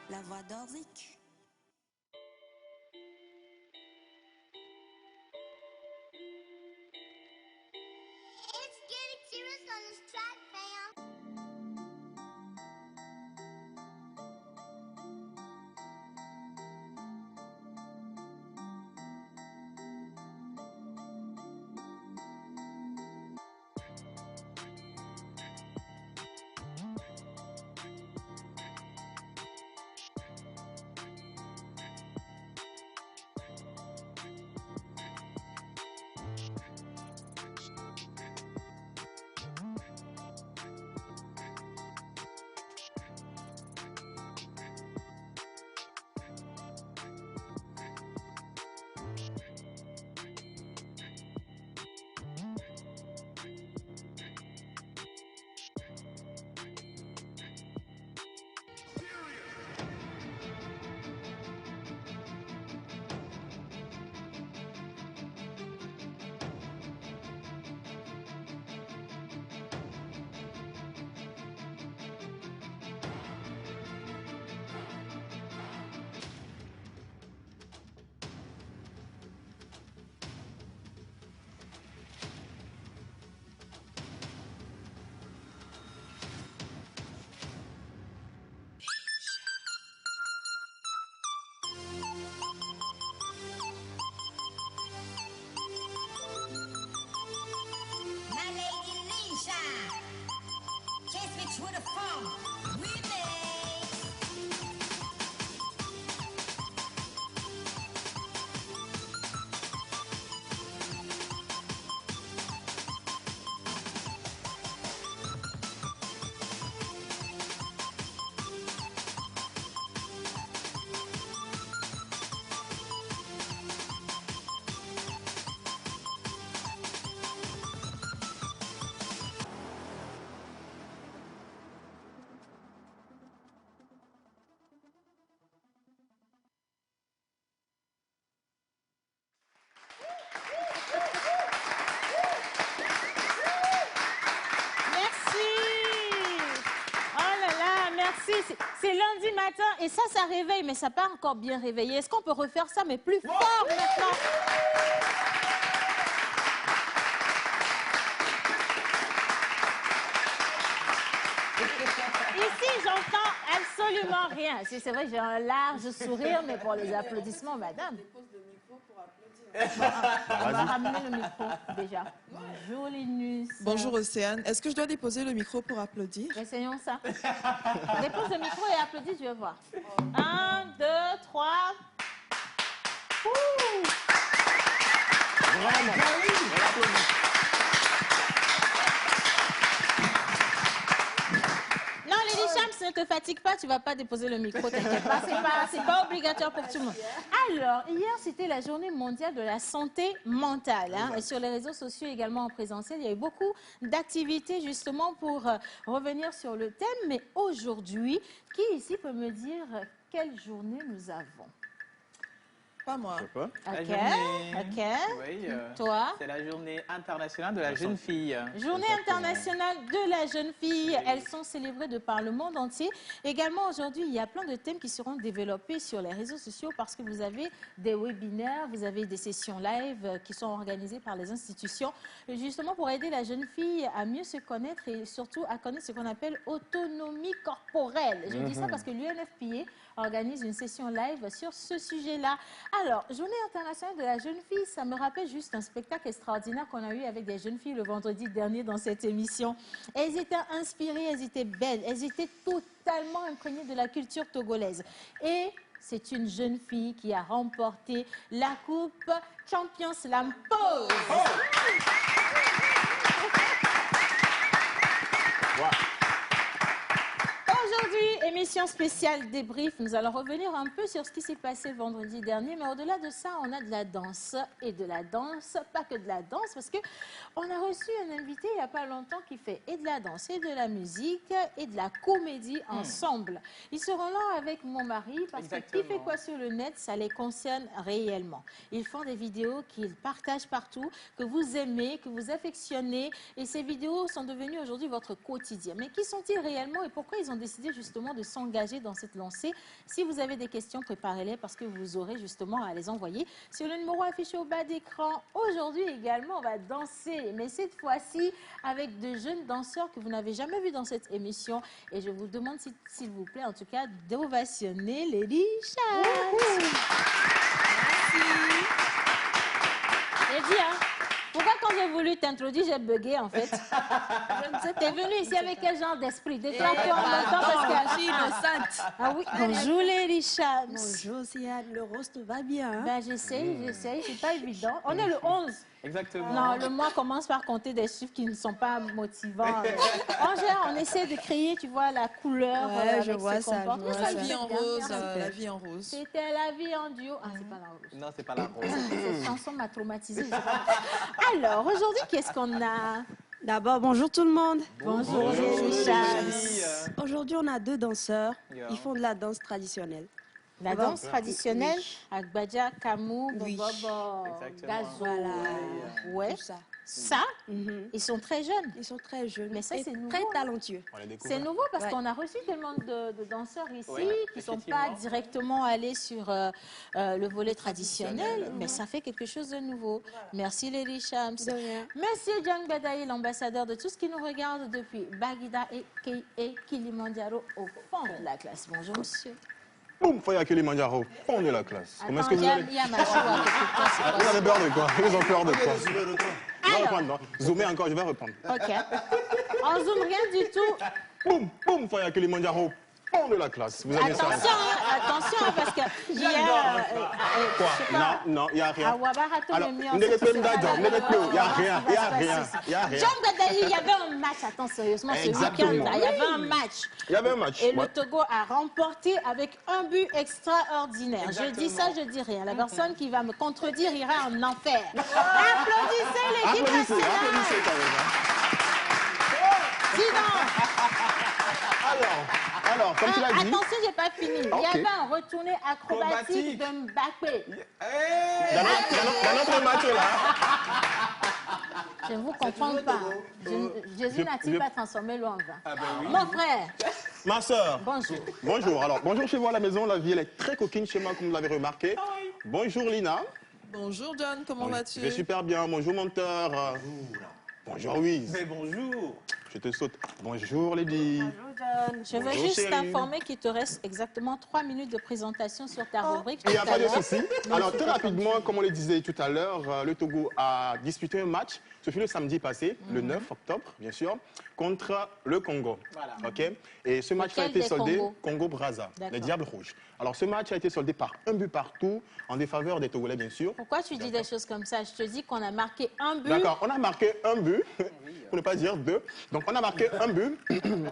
La voix d'Orzik. It's getting serious on this track, fam. My lady Nisha. Kiss me to the phone. C'est lundi matin et ça réveille, mais ça n'a pas encore bien réveillé. Est-ce qu'on peut refaire ça, mais plus fort maintenant? Ici, j'entends absolument rien. C'est vrai que j'ai un large sourire, mais pour les applaudissements, madame. On va ramener le micro déjà. Bonjour Linus. Bonjour Océane. Est-ce que je dois déposer le micro pour applaudir? Essayons ça. Dépose le micro et applaudis, je vais voir. 1, 2, 3. Non, Lady Shams, ne te fatigue pas, tu ne vas pas déposer le micro, t'inquiète pas, c'est pas obligatoire pour tout le monde. Alors, hier, c'était la journée mondiale de la santé mentale. Hein, et sur les réseaux sociaux également en présentiel, il y a eu beaucoup d'activités justement pour revenir sur le thème. Mais aujourd'hui, qui ici peut me dire quelle journée nous avons? Pas moi. Ok, ok. Oui, Toi? c'est la journée internationale de la jeune fille. Journée internationale de la jeune fille. Elles sont célébrées de par le monde entier. Également, aujourd'hui, il y a plein de thèmes qui seront développés sur les réseaux sociaux parce que vous avez des webinaires, vous avez des sessions live qui sont organisées par les institutions, justement pour aider la jeune fille à mieux se connaître et surtout à connaître ce qu'on appelle autonomie corporelle. Je dis ça parce que l'UNFPA organise une session live sur ce sujet-là. Alors, Journée internationale de la jeune fille, ça me rappelle juste un spectacle extraordinaire qu'on a eu avec des jeunes filles le vendredi dernier dans cette émission. Elles étaient inspirées, elles étaient belles, elles étaient totalement imprégnées de la culture togolaise. Et c'est une jeune fille qui a remporté la coupe Champions Slam Pose. Aujourd'hui, Émission spéciale débrief. Nous allons revenir un peu sur ce qui s'est passé le vendredi dernier. Mais au-delà de ça, on a de la danse. Et de la danse, pas que de la danse, parce qu'on a reçu un invité il n'y a pas longtemps qui fait et de la danse, et de la musique, et de la comédie ensemble. Ils seront là avec mon mari, parce que qui fait quoi sur le net, ça les concerne réellement. Ils font des vidéos qu'ils partagent partout, que vous aimez, que vous affectionnez. Et ces vidéos sont devenues aujourd'hui votre quotidien. Mais qui sont-ils réellement et pourquoi ils ont décidé justement de s'engager dans cette lancée? Si vous avez des questions, préparez-les parce que vous aurez justement à les envoyer sur le numéro affiché au bas d'écran. Aujourd'hui également, on va danser, mais cette fois-ci avec de jeunes danseurs que vous n'avez jamais vus dans cette émission. Et je vous demande, s'il vous plaît, en tout cas, d'ovationner Lady Chams. Lady, hein? Pourquoi quand j'ai voulu t'introduire, j'ai bugué en fait? Je ne sais, t'es venue ici avec quel genre d'esprit? Déclare-toi en même temps parce que... Je suis innocente. Ah oui, bonjour Lady Chams. Bonjour Siane, le roast va bien. Hein? Ben, j'essaye, c'est pas évident. On est le 11. Exactement. Non, le mois commence par compter des chiffres qui ne sont pas motivants. En général, on essaie de créer, tu vois, la couleur Ouais, avec je vois ce ça, comportement. je vois Ça, La je vie sais en bien, rose, bien. la vie en rose. C'était la vie en duo. Ah, c'est pas la rose. Non, c'est pas la rose. Cette chanson m'a traumatisée. Je sais pas. Alors, aujourd'hui, qu'est-ce qu'on a? D'abord, bonjour tout le monde. Bonjour, Lady Chams. Aujourd'hui, on a deux danseurs. Yeah. Ils font de la danse traditionnelle. La Bon. danse traditionnelle, Agbaja, Kamou, Oui. Bobobo, Exactement. Gazo. Voilà. Ouais. Tout ça. Ça, Mhm. ils sont très jeunes. Ils sont très jeunes Mais ça, et c'est nouveau, très hein. talentueux. C'est nouveau parce Ouais. qu'on a reçu tellement de danseurs ici Oui, qui ne sont pas effectivement. directement allés sur le volet traditionnel, mais ça fait quelque chose de nouveau. Merci Lady Chams. De rien. Monsieur John Badaï, l'ambassadeur de tout ce qui nous regarde depuis Baguida et Kilimanjaro au fond de la classe. Bonjour monsieur. Boum, Faya Kilimanjaro, fond de la classe. Comment est-ce Attends, que il vous y a, allez... il y a ma joie à côté de toi, c'est Vous quoi avez peur de quoi? Ils ont peur de quoi? Je vais Alors. reprendre, non? Zoomer encore, je vais reprendre. ça? Ok. On zoome rien du tout. Boum, boum, Faya Kilimanjaro, fond de la classe. Vous avez ça? Attention, parce que il y a... Quoi? Non, non, il n'y a rien. Alors, ne les prenez pas, John, ne les prenez. Il n'y a rien, il n'y a rien, il n'y a rien. John Badaï, il y avait un match, attends sérieusement, ce Exactement. week-end-là, il y avait un match. Il y avait un match. Et le ouais. Togo a remporté avec un but extraordinaire. Je dis ça, je dis rien. La personne qui va me contredire ira en enfer. Applaudissez l'équipe Applaudissez, nationale. applaudissez quand même. hein. Dis donc. Alors, comme tu l'as dit, Attention, j'ai pas fini. Il y Ok. avait un retourné acrobatique Acrobatique. de Mbappé. dans notre match là, Je ne vous comprends pas. Jésus n'a-t-il pas transformé l'eau en vin? Ah ben oui. Mon frère, ma soeur. bonjour. Bonjour. Alors, bonjour chez vous à la maison. La vie, elle est très coquine chez moi, comme vous l'avez remarqué. Bonjour Lina. Bonjour John, comment vas-tu? Je vais super bien. Bonjour monteur. Bonjour Louise. Mais bonjour. Je te saute. Bonjour Lady. Je veux Bonjour, juste chérie. t'informer qu'il te reste exactement 3 minutes de présentation sur ta rubrique. Il n'y a tout à pas de l'heure. souci. Alors, très rapidement, comme on le disait tout à l'heure, le Togo a disputé un match. Ce fut le samedi passé, le 9 octobre, bien sûr, contre le Congo. Voilà. OK? Et ce match a Lequel été des soldé Congos? Congo-Brazza, D'accord. les Diables Rouges. Alors, ce match a été soldé par un but partout en défaveur des Togolais, bien sûr. Pourquoi tu dis des choses comme ça? Je te dis qu'on a marqué un but. D'accord, on a marqué un but, pour ne pas dire deux. Donc, on a marqué un but.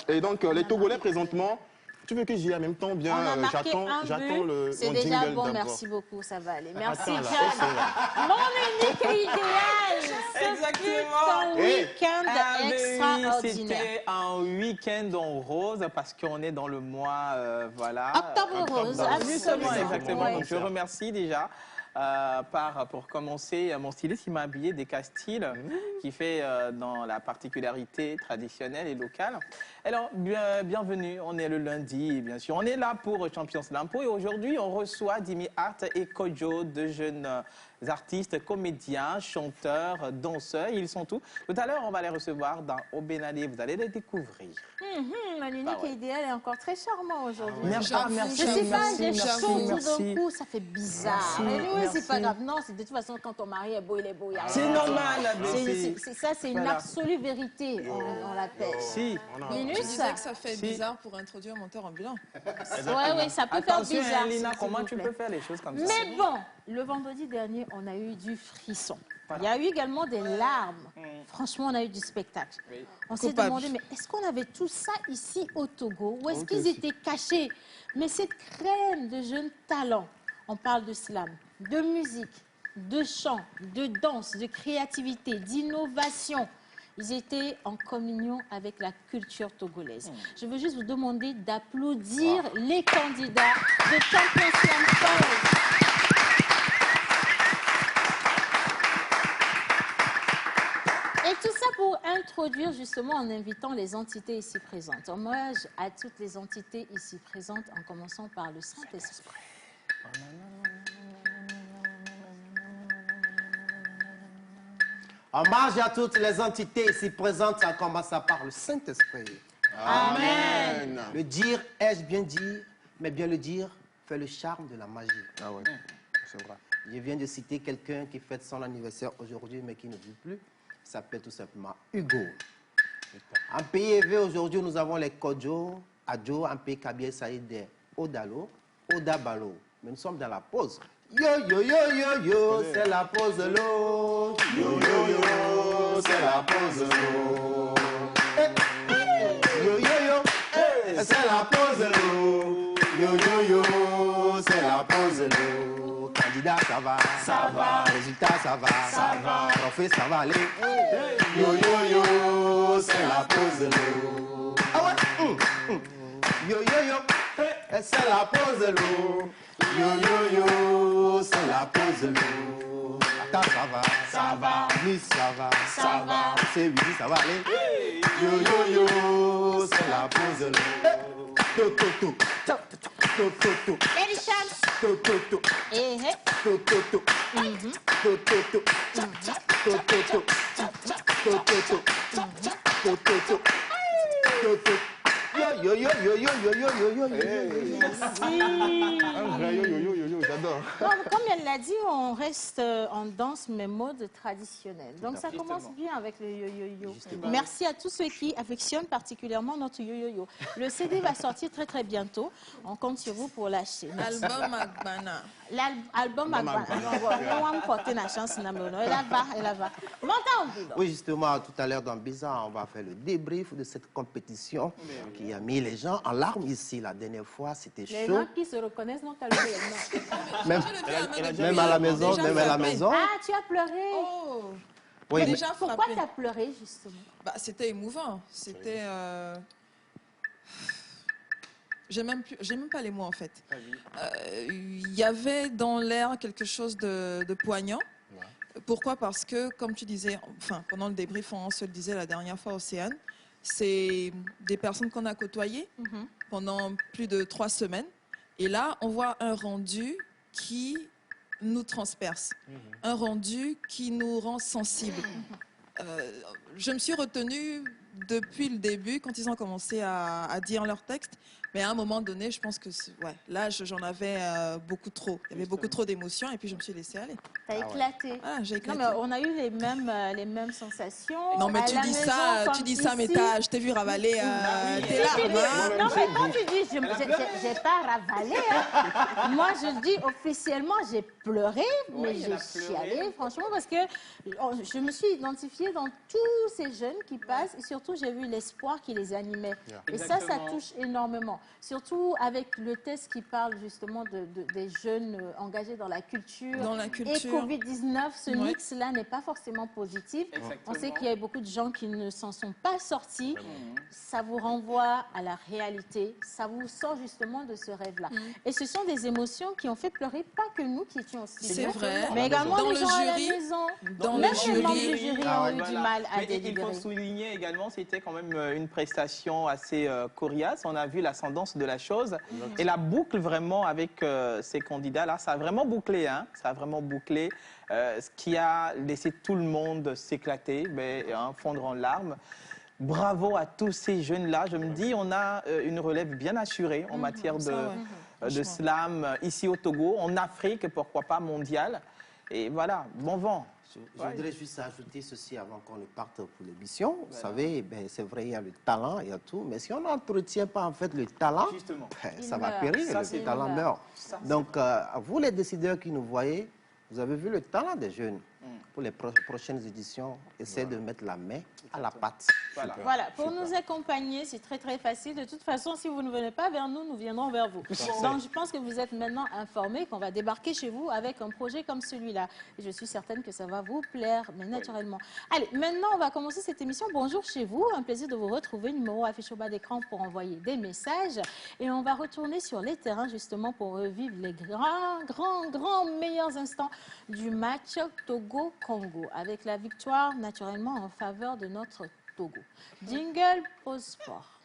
Et donc, les Togolais, présentement, tu veux que j'y aille en même temps? Bien, On a marqué j'attends un le but. C'est mon déjà jingle bon, d'abord. merci beaucoup, ça va aller. Merci Attends, là, John. Mon unique et idéal. Exactement. Ce week-end Ah, mais oui, extraordinaire. c'était un week-end en rose parce qu'on est dans le mois, voilà. Octobre rose, Justement, absolument. exactement. Ouais. Donc, je remercie déjà. Pour commencer, mon styliste, il m'a habillé des castiles qui fait dans la particularité traditionnelle et locale. Alors, bienvenue, on est le lundi, bien sûr. On est là pour Champions Lampo et aujourd'hui, on reçoit Dimi Art et Kojo, deux jeunes artistes, comédiens, chanteurs, danseurs. Ils sont tous. Tout à l'heure, on va les recevoir dans Obenale. Vous allez les découvrir. Mon unique Ah ouais. et idéal est encore très charmant aujourd'hui. Merci, J'avoue, Je suis fan des j'avoue, choses, tout merci. d'un coup, ça fait bizarre. Merci, Mais oui, c'est merci. pas grave. Non, c'est de toute façon, quand ton mari est beau, il est beau. Il y a C'est rien. normal, Ça, c'est une Voilà. absolue vérité, on l'appelle. Si. Minus, Je disais que ça fait Si. bizarre pour introduire un monteur ambulant. ouais, ça peut Attention, faire bizarre. Lina, s'il comment vous tu plaît. peux faire les choses comme ça? Mais bon, le vendredi dernier, on a eu du frisson. Voilà. Il y a eu également des larmes. Franchement, on a eu du spectacle. Oui. On s'est Coupable. demandé, mais est-ce qu'on avait tout ça ici au Togo? Où est-ce qu'ils étaient cachés? Mais cette crème de jeunes talents, on parle de slam, de musique, de chant, de danse, de créativité, d'innovation. Ils étaient en communion avec la culture togolaise. Je veux juste vous demander d'applaudir les candidats de Champion Slam Chorus. Et tout ça pour introduire justement en invitant les entités ici présentes. Hommage à toutes les entités ici présentes en commençant par le Saint-Esprit. Hommage à toutes les entités ici présentes, en commençant par le Saint-Esprit. Amen. Le dire, ai-je bien dire, mais bien le dire fait le charme de la magie. Ah ouais, c'est vrai. Je viens de citer quelqu'un qui fête son anniversaire aujourd'hui, mais qui ne vit plus. Il s'appelle tout simplement Hugo. En pays élevé, aujourd'hui, nous avons les Kodjo, Adjo, en pays Kabylie, Saïd, Odalo, Odabalo. Mais nous sommes dans la pause. Yo, yo, yo, yo, yo, c'est la pause de l'eau. Yo, yo, yo, c'est la pause de l'eau. Yo, yo, yo, c'est la pause de l'eau. Yo, yo, yo, c'est la pause de l'eau. Candidat, ça va. Ça va. Résultat, ça va. Ça va. Trophée, ça va aller. Yo, yo, yo, c'est la pause de l'eau. Ah ouais. Yo, yo, yo, c'est la pause de l'eau. Yo, yo, yo, c'est la pause de l'eau. Attends, ça va. Ça va. Miss, ça va. Ça va. C'est oui, ça va aller. Yo, yo, yo, c'est la pause de l'eau. To, to, to. To, to, to. Lady Champs. To, to, to. Eh, eh. To, to, to. To, to, to. To, to, to. To, to, to. To, to, to. To, to. Yo, yo, yo, yo, yo, yo, yo, yo, yo, yo, yo. Un vrai yo, yo, yo, yo, yo, j'adore. Comme elle l'a dit, on reste en danse, mais mode traditionnel. Donc ça commence bien avec le yo-yo-yo. Merci à tous ceux qui affectionnent particulièrement notre yo-yo-yo. Le CD va sortir très très bientôt. On compte sur vous pour l'acheter. Album Agbana. L'album a porté la chance. Elle va. Oui, justement, tout à l'heure dans Bizarre, on va faire le débrief de cette compétition qui a mis les gens en larmes ici. La dernière fois, c'était Les chaud. gens qui se reconnaissent n'ont qu'à lever les mains. Même à la maison, Déjà, même à la ça fait. maison. Ah, tu as pleuré. Oh, Oui, mais- déjà Pourquoi frappé. tu as pleuré, justement? Bah, c'était émouvant. C'était. J'ai même pas les mots en fait. Il y avait dans l'air quelque chose de poignant. Pourquoi? Parce que, comme tu disais, enfin, pendant le débrief, on se le disait la dernière fois, Océane, c'est des personnes qu'on a côtoyées pendant plus de 3 semaines. Et là, on voit un rendu qui nous transperce, un rendu qui nous rend sensibles. Je me suis retenue depuis le début, quand ils ont commencé à dire leur texte. Mais à un moment donné, je pense que là, j'en avais beaucoup trop. Il y avait beaucoup trop d'émotions et puis je me suis laissée aller. T'as éclaté. Ah, j'ai Non, éclaté. mais on a eu les mêmes sensations. Non, mais À tu la dis maison, ça, comme mais ici. je t'ai vu ravaler tes Tu larmes. dis- hein. non, mais quand tu dis, j'ai pas ravalé, hein. Moi, je dis officiellement, j'ai pleuré, mais elle a j'ai pleuré. chialé, franchement, parce que je me suis identifiée dans tous ces jeunes qui passent, et surtout, j'ai vu l'espoir qui les animait. Et ça Exactement. touche énormément. Surtout avec le test qui parle justement des jeunes engagés dans la culture. Dans la Et culture. Covid-19, ce Ouais. mix-là n'est pas forcément positif. Exactement. On sait qu'il y a beaucoup de gens qui ne s'en sont pas sortis. Ça vous renvoie à la réalité. Ça vous sort justement de ce rêve-là. Et ce sont des émotions qui ont fait pleurer pas que nous qui étions aussi. C'est vrai. Mais également Dans les le gens à la jury, maison. dans Même le les membres jury. du jury Ah ont ouais, eu voilà. du mal à Mais il délibérer. faut souligner également, c'était quand même une prestation assez coriace. On a vu l'ascendance de la chose. Et la boucle vraiment avec ces candidats-là, ça a vraiment bouclé. Hein, ça a vraiment bouclé. Ce qui a laissé tout le monde s'éclater, fondre en larmes. Bravo à tous ces jeunes-là. Je me dis, on a une relève bien assurée en matière de Franchement. slam ici au Togo, en Afrique, pourquoi pas mondial. Et voilà, bon vent. Je voudrais juste ajouter ceci avant qu'on ne parte pour l'émission. Vous savez, c'est vrai, il y a le talent, il y a tout, mais si on n'entretient pas en fait le talent, Justement. ça Il va meurt. périr, Ça, le c'est talent il meurt. Donc, vous les décideurs qui nous voyez, Vous avez vu le talent des jeunes. Pour les prochaines éditions, essayez de mettre la main à la pâte. Voilà, pour nous accompagner, c'est très très facile. De toute façon, si vous ne venez pas vers nous, nous viendrons vers vous. Donc je pense que vous êtes maintenant informés qu'on va débarquer chez vous avec un projet comme celui-là. Et je suis certaine que ça va vous plaire, mais naturellement. Allez, maintenant on va commencer cette émission. Bonjour chez vous, un plaisir de vous retrouver. Numéro affiché au bas d'écran pour envoyer des messages. Et on va retourner sur les terrains justement pour revivre les grands meilleurs instants du match Togo-Congo, avec la victoire naturellement en faveur de notre Togo. Jingle au sport.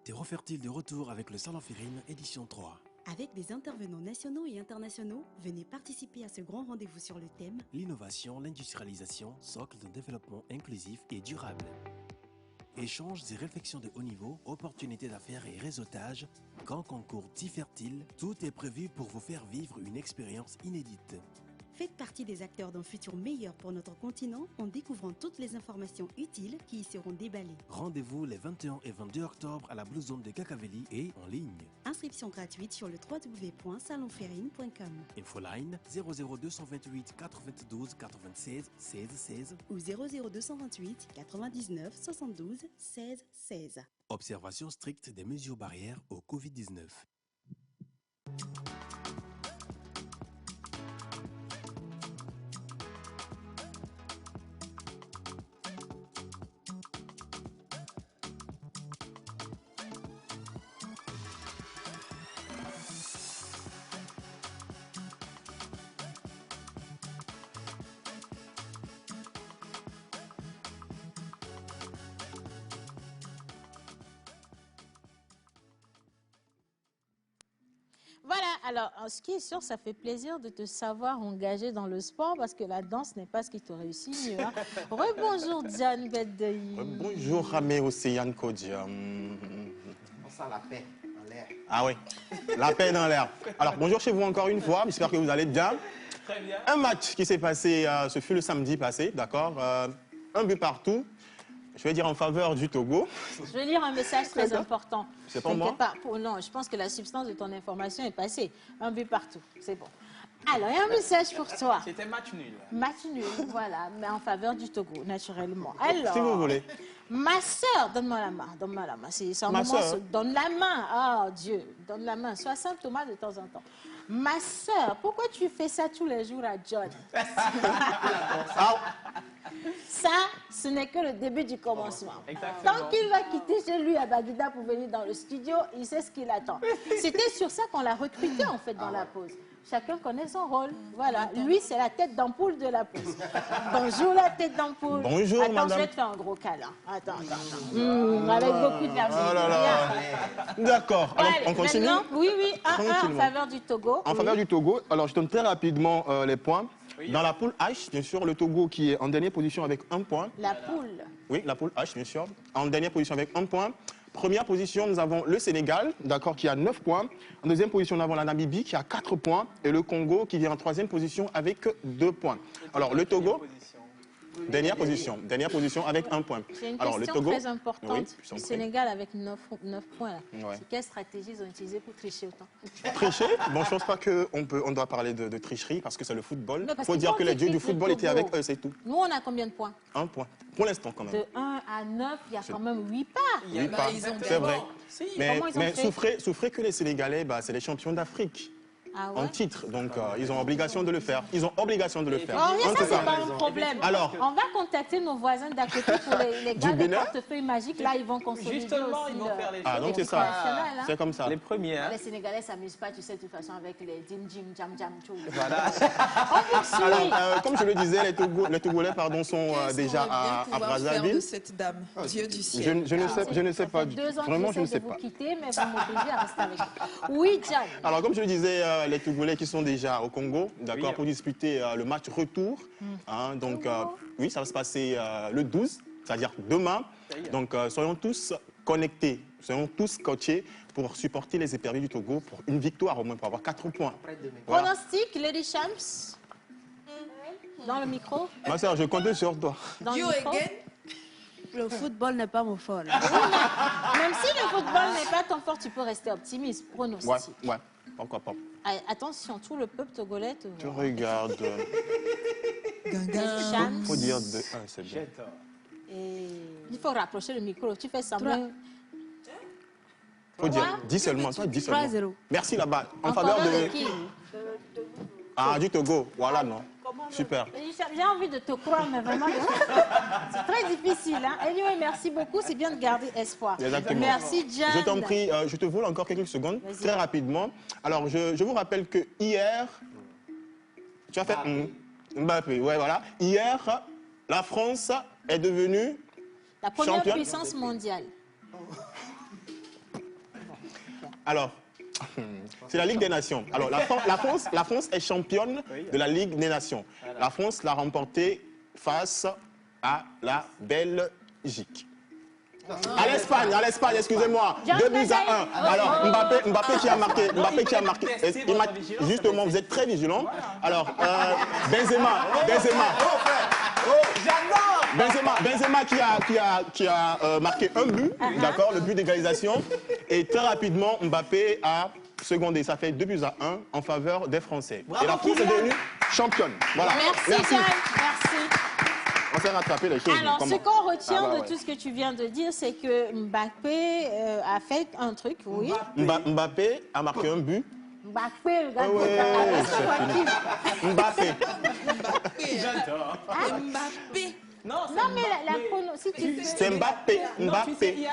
Terreau fertile de retour avec le Salon Férine, édition 3. Avec des intervenants nationaux et internationaux, venez participer à ce grand rendez-vous sur le thème L'innovation, l'industrialisation, socle d'un développement inclusif et durable. Échanges et réflexions de haut niveau, opportunités d'affaires et réseautage, grand concours fertile, tout est prévu pour vous faire vivre une expérience inédite. Faites partie des acteurs d'un futur meilleur pour notre continent en découvrant toutes les informations utiles qui y seront déballées. Rendez-vous les 21 et 22 octobre à la Blue Zone de Kakaveli et en ligne. Inscription gratuite sur le www.salonferrine.com. Infoline 00228 92 96 16 16 ou 00228 99 72 16 16. Observation stricte des mesures barrières au Covid-19. Voilà, alors ce qui est sûr, ça fait plaisir de te savoir engagé dans le sport parce que la danse n'est pas ce qui te réussit mieux. Hein. Rebonjour John Bedei. Bonjour Ramé Océane Kodia. On sent la paix en l'air. Ah oui, la paix dans l'air. Alors bonjour chez vous encore une fois, j'espère que vous allez bien. Très bien. Un match qui s'est passé, ce fut le samedi passé, d'accord, un but partout. Je vais dire en faveur du Togo. Je vais lire un message très important. C'est pour moi? Non, je pense que la substance de ton information est passée. Un but partout, c'est bon. Alors, il y a un message pour toi. C'était match nul. Match nul, voilà, mais en faveur du Togo, naturellement. Alors, si vous voulez. Ma sœur, donne-moi la main, donne-moi la main. C'est un Ma moment, sœur. donne la main. Oh Dieu, donne la main. Sois saint Thomas de temps en temps. Ma sœur, pourquoi tu fais ça tous les jours à John? Ça, ce n'est que le début du commencement. Exactement. Tant qu'il va quitter chez lui à Baguida pour venir dans le studio, il sait ce qu'il attend. C'était sur ça qu'on l'a recruté en fait dans la pause. Chacun connaît son rôle. Voilà, lui c'est la tête d'ampoule de la pause. Bonjour la tête d'ampoule. Bonjour, attends, madame. je vais te faire un gros câlin. Attends. Avec beaucoup de verve. Oh là là. D'accord, alors Allez, on continue. maintenant, oui, 1-1 en Tranquillement. faveur du Togo. En faveur du Togo, alors je donne très rapidement les points. Dans la poule H, bien sûr, le Togo qui est en dernière position avec 1 point. La poule. Oui, la poule H, bien sûr. En dernière position avec 1 point. Première position, nous avons le Sénégal, d'accord, qui a 9 points. En deuxième position, nous avons la Namibie qui a 4 points. Et le Congo qui vient en troisième position avec 2 points. Alors, le Togo, dernière position avec 1 point. J'ai une Alors, question le Togo, très importante oui, je t'en du prie. Sénégal avec 9 points. Là. Ouais. C'est quelle stratégie ils ont utilisée pour tricher autant? Tricher? Bon, je pense pas qu'on doit parler de tricherie parce que c'est le football. Non, Il parce faut que dire quand que les tu dieux du traites le football étaient Togo, avec eux, c'est tout. Nous, on a combien de points? 1 point. Pour l'instant, quand même. De 1 à 9, il y a quand même 8 pas. Oui, pas. C'est vrai. Mais, Comment ils ont fait souffrez que les Sénégalais, c'est les champions d'Afrique. Ah ouais? En titre, donc ils ont obligation de le faire. Ils ont obligation de le faire. Oh, mais En ça, tout c'est cas. pas un problème. Alors, on va contacter nos voisins d'à côté pour les gars des Bénin? portefeuilles magiques. Là, ils vont consolider Justement, aussi ils vont faire les Ah, choses. donc c'est ça. national, hein. C'est comme ça. Les premiers. Hein. Les Sénégalais ne s'amusent pas, tu sais, de toute façon, avec les dim, jim, jam, jam, tout. Voilà. On poursuit. Alors, comme je le disais, les Togolais sont déjà à Faire de Brazzaville. cette dame, Dieu du ciel. Je ne sais pas. Ça fait 2 ans Vraiment, que je ne j'essaie sais de vous pas. quitter, mais vous m'obligez à rester avec vous. Oui, John. Alors, comme je le disais, les Togolais qui sont déjà au Congo, d'accord, Oui. pour disputer le match retour. Hein, donc, oui, ça va se passer le 12, c'est-à-dire demain. Donc, soyons tous connectés, soyons tous coachés pour supporter les éperviers du Togo pour une victoire au moins, pour avoir 4 points. Voilà. Pronostic, Lady Champs. Dans le micro. Ma soeur, je compte sur toi. Dans le You micro. again? Le football n'est pas mon fort. Même si le football n'est pas ton fort, tu peux rester optimiste. Pronostic. Ouais, pourquoi pas. Attention, tout le peuple togolais te Tu voit. regardes. Chams. Faut dire de 1, c'est bien. Il faut rapprocher le micro. Tu fais semblant. Faut dire, dis seulement, toi, dis seulement. 3-0. Merci là-bas. En En faveur faveur de. de qui? Ah, du Togo. Voilà, non. Super. J'ai envie de te croire, mais vraiment, c'est très difficile. Hein? Anyway, merci beaucoup. C'est bien de garder espoir. Exactement. Merci, Jan. Je t'en prie, je te vole encore quelques secondes, Vas-y. très rapidement. Alors, je vous rappelle que hier, tu as fait Mbappé, ouais, voilà. Hier, la France est devenue La première championne. puissance mondiale. Alors, c'est la Ligue des Nations. Alors, la France est championne de la Ligue des Nations. La France l'a remportée face à la Belgique. À l'Espagne, excusez-moi. 2-1. Alors, Mbappé qui a marqué. Justement, vous êtes très vigilant. Alors, Benzema qui a marqué un but, d'accord, le but d'égalisation. Et très rapidement, Mbappé a secondé. Ça fait 2-1 en faveur des Français. Et la France est devenue championne. Voilà. Merci, Jan. Merci. On s'est rattrapé les choses. Alors, ce qu'on retient ouais. de tout ce que tu viens de dire, c'est que Mbappé a fait un truc, oui. Mbappé a marqué un but. Mbappé, regarde. Mbappé. Mbappé. Non, Non, mais la si tu fais... C'est Mbappé. Non, tu sais, il y a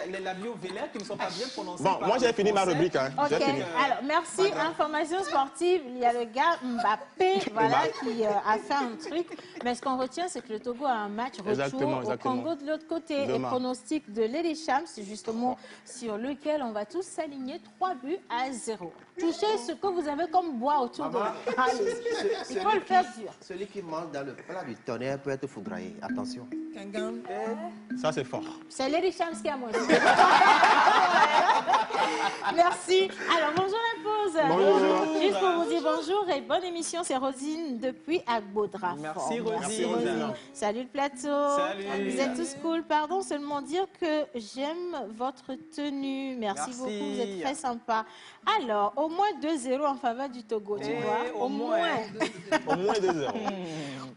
les labiaux vélaires qui ne sont pas bien prononcés. Bon, moi j'ai fini ma rubrique. Hein. Ok, J'ai fini. alors merci. Information sportive, il y a le gars Mbappé, voilà, qui a fait un truc. Mais ce qu'on retient, c'est que le Togo a un match retour Exactement. au Congo de l'autre côté. Demain. Et pronostic de Lady Shams, justement, sur lequel on va tous s'aligner 3-0. Touchez ce que vous avez comme bois autour de vous. Allez, il faut le faire dur. Celui qui mange dans le plat du tonnerre peut être foudroyé. Attention. Ça c'est fort. C'est Lady Shams qui a mangé. Merci. Alors, bonjour la pause. Bonjour. Juste pour vous dire bonjour et bonne émission, c'est Rosine depuis Agbodraf. Merci, Rosine. Merci, Rosine. Salut le plateau. Salut. Vous êtes tous cool. Pardon, seulement dire que j'aime votre tenue. Merci beaucoup, vous êtes très sympa. Alors, au moins 2-0 en faveur du Togo, tu vois. au moins. Au moins 2-0.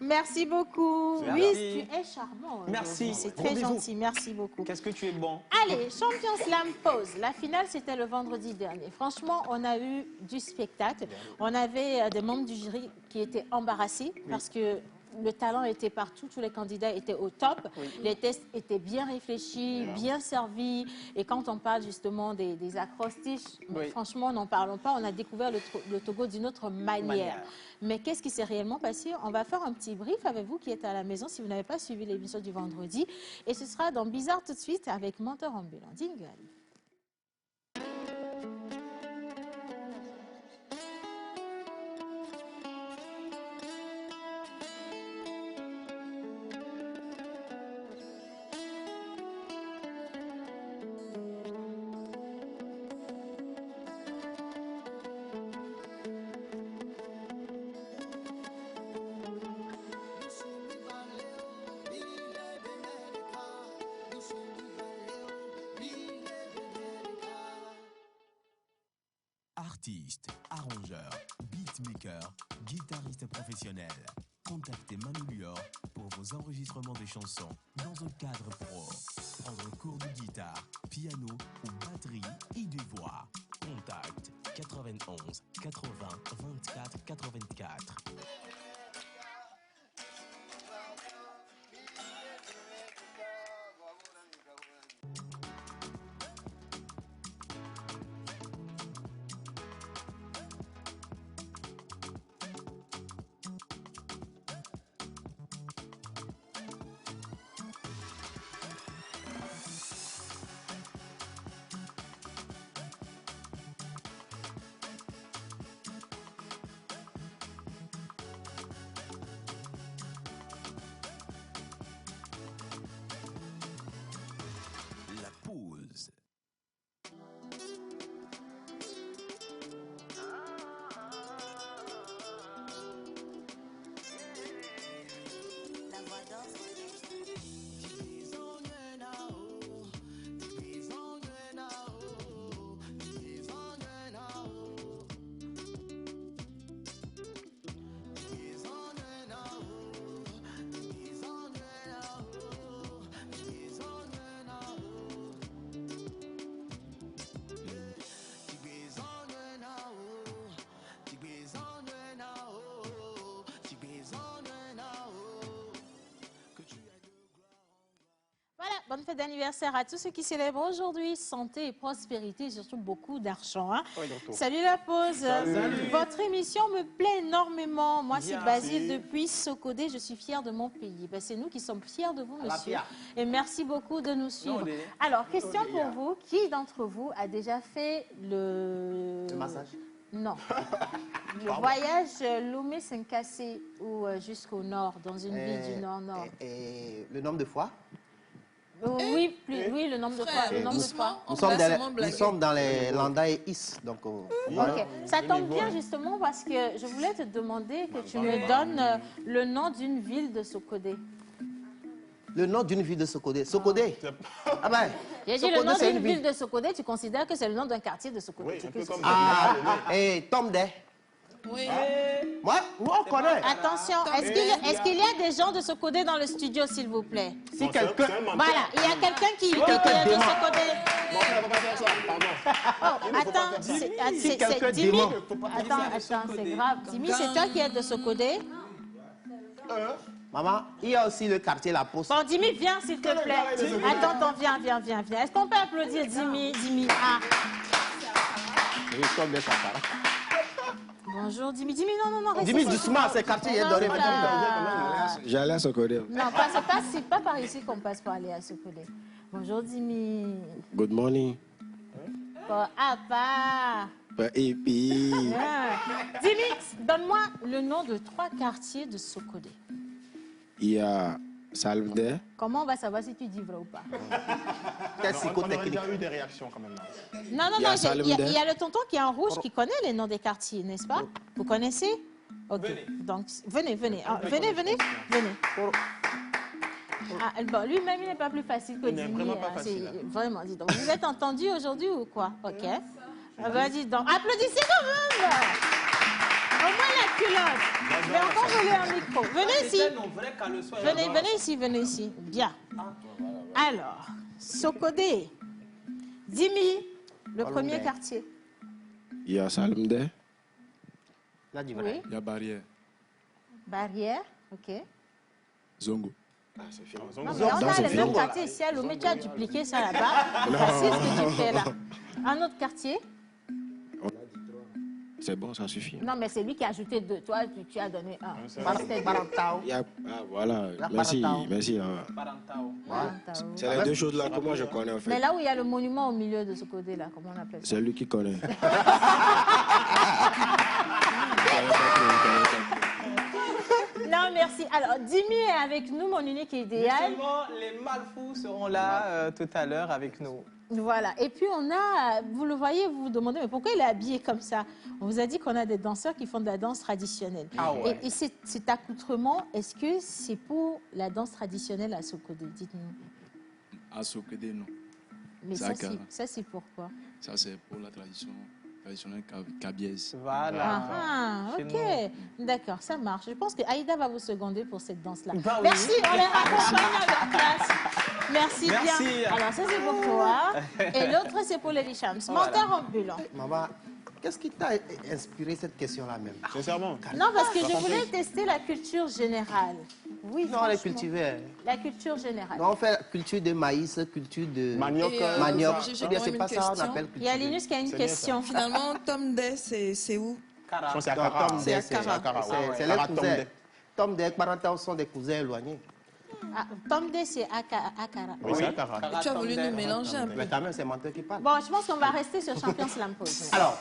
Merci beaucoup. Merci. Oui, tu es charmant. Merci. C'est très Rendez-vous. gentil. Merci beaucoup. Qu'est-ce que tu es bon. Allez, Champions Slam pause. La finale, c'était le vendredi dernier. Franchement, on a eu du spectacle. On avait des membres du jury qui étaient embarrassés parce que le talent était partout, tous les candidats étaient au top. Les tests étaient bien réfléchis, bien servis. Et quand on parle justement des acrostiches, franchement, n'en parlons pas. On a découvert le Togo d'une autre manière. Mais qu'est-ce qui s'est réellement passé? On va faire un petit brief avec vous qui êtes à la maison si vous n'avez pas suivi l'émission du vendredi. Et ce sera dans Bizarre tout de suite avec Menteur Ambulant. Dingle. Artiste, arrangeur, beatmaker, guitariste professionnel. Contactez Manu Lior pour vos enregistrements de chansons dans un cadre pro. Prendre cours de guitare, piano ou batterie et de voix. Contact 91 80 24 84. bonne fête d'anniversaire à tous ceux qui célèbrent aujourd'hui. Santé et prospérité, et surtout beaucoup d'argent. Hein. Oui, docteur. Salut la pause. Salut. Votre émission me plaît énormément. Moi, c'est Basile depuis Sokodé. Je suis fière de mon pays. Ben, c'est nous qui sommes fiers de vous, monsieur. Et merci beaucoup de nous suivre. Alors, question pour vous. Qui d'entre vous a déjà fait le massage? Non. Le voyage Lomé-Saint-Cassé ou jusqu'au nord, dans une ville du nord-nord. Et le nombre de fois? Oui, oui, le nombre de fois. Le nombre de fois. Nous sommes dans les Landa et Is. Donc, ok, ça tombe bien justement parce que je voulais te demander que tu me donnes le nom d'une ville de Sokodé. Le nom d'une ville de Sokodé. Sokodé? Ah ben, j'ai dit le nom d'une ville de Sokodé, tu considères que c'est le nom d'un quartier de Sokodé. Oui, et Tomdé. Oui. Moi, on connaît. Attention, est-ce qu'il y a des gens de Sokodé dans le studio, s'il vous plaît? Si quelqu'un... Voilà, il y a quelqu'un qui est de Sokodé. Oh, attends, c'est Dimi. Attends, c'est grave. Dimi, c'est toi qui es de Sokodé? Maman, il y a aussi le quartier La Poste. Bon, Dimi, viens, s'il te plaît. Attends, viens. Est-ce qu'on peut applaudir Dimi? Ah. Bonjour, Dimi. Dimi, non. Dimi, doucement, c'est quartier, il est doré. J'allais à Sokodé. Non, c'est pas par ici qu'on passe pour aller à Sokodé. Bonjour, Dimi. Good morning. Et puis... Dimi, donne-moi le nom de 3 quartiers de Sokodé. Il y a Salmdé. Comment on va savoir si tu dis vrai ou pas? On a déjà eu des réactions quand même. Non, il y a le tonton qui est en rouge qui connaît les noms des quartiers, n'est-ce pas? Vous connaissez? Ok, donc venez. Venez. Ah, bon, lui-même, il n'est pas plus facile que Dimi. Vraiment pas facile. Vraiment, dis donc. Vous êtes entendus aujourd'hui ou quoi? Ok. Vas-y donc. Applaudissez quand même! Au moins la culotte. Je vais encore voler un micro. Venez ici. Venez ici. Bien. Alors, Sokodé. Dimi, le premier quartier. Il y a Salmdé. Là, du vrai. Il y a Barrière. Barrière, ok. Zongo. C'est fini. Non, mais on a le même quartier ici à Lomé. Tu as dupliqué ça là-bas. C'est ce que tu fais là. Un autre quartier. C'est bon, ça suffit. Non, mais c'est lui qui a ajouté 2. Toi, tu as donné 1. Barantao. Voilà, merci. C'est les deux choses là que moi je connais en fait. Mais là où il y a le monument au milieu de ce côté-là, comment on appelle ça? C'est lui qui connaît. Non, merci. Alors, Dimi est avec nous, mon unique idéal. Justement, les Malfous seront là tout à l'heure avec nous. Voilà. Et puis, on a, vous le voyez, vous vous demandez, mais pourquoi il est habillé comme ça? On vous a dit qu'on a des danseurs qui font de la danse traditionnelle. Ah ouais. Et cet accoutrement, est-ce que c'est pour la danse traditionnelle à Sokodé? Dites-nous. À Sokodé, non. Mais ça, c'est pourquoi? Ça, c'est pour la tradition traditionnelle kabiaise. Voilà. Ok. D'accord, ça marche. Je pense que Aïda va vous seconder pour cette danse-là. Bah, merci, oui. on les raccompagne à leur place. Merci bien. Alors, ça, c'est pour toi. Et l'autre, c'est pour les Shams. Menteur ambulant. Maman, qu'est-ce qui t'a inspiré cette question-là même? Sincèrement. Non, parce que je voulais tester la culture générale. Oui, non, on est cultivé. La culture générale. Non, on fait culture de maïs, culture de manioc. C'est pas ça qu'on appelle culture. Il y a Linus qui a une question. Finalement, Tomdé, c'est où? C'est à Kara. C'est les cousins. Tomdé et Barantao sont des cousins éloignés. Tomdé, c'est Akara. Oui, c'est Akara. Tu as voulu nous mélanger un peu. Mais quand même, c'est menteur qui parle. Bon, je pense qu'on va rester sur Champion Slam Pose. Alors,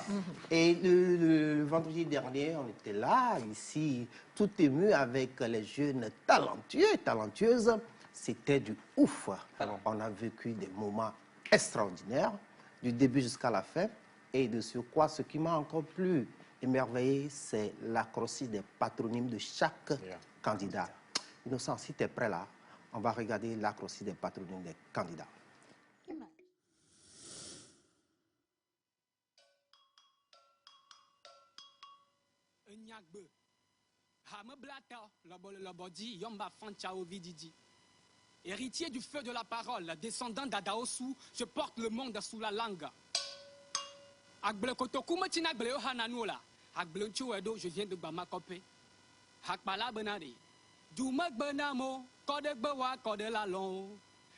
et le vendredi dernier, on était là, ici, tout ému avec les jeunes talentueux et talentueuses. C'était du ouf. On a vécu des moments extraordinaires, du début jusqu'à la fin. Et de surcroît, ce qui m'a encore plus émerveillé, c'est l'acrostiche des patronymes de chaque candidat. Innocent, si tu es prêt là, on va regarder l'acrostiche des patronymes des candidats. Héritier du feu de la parole, descendant d'Adaosu, je porte le monde sous la langue. Je viens de Bamakope. Hakpala Benari. Doumak Benamo, Kode Bewa, Kode Lalon.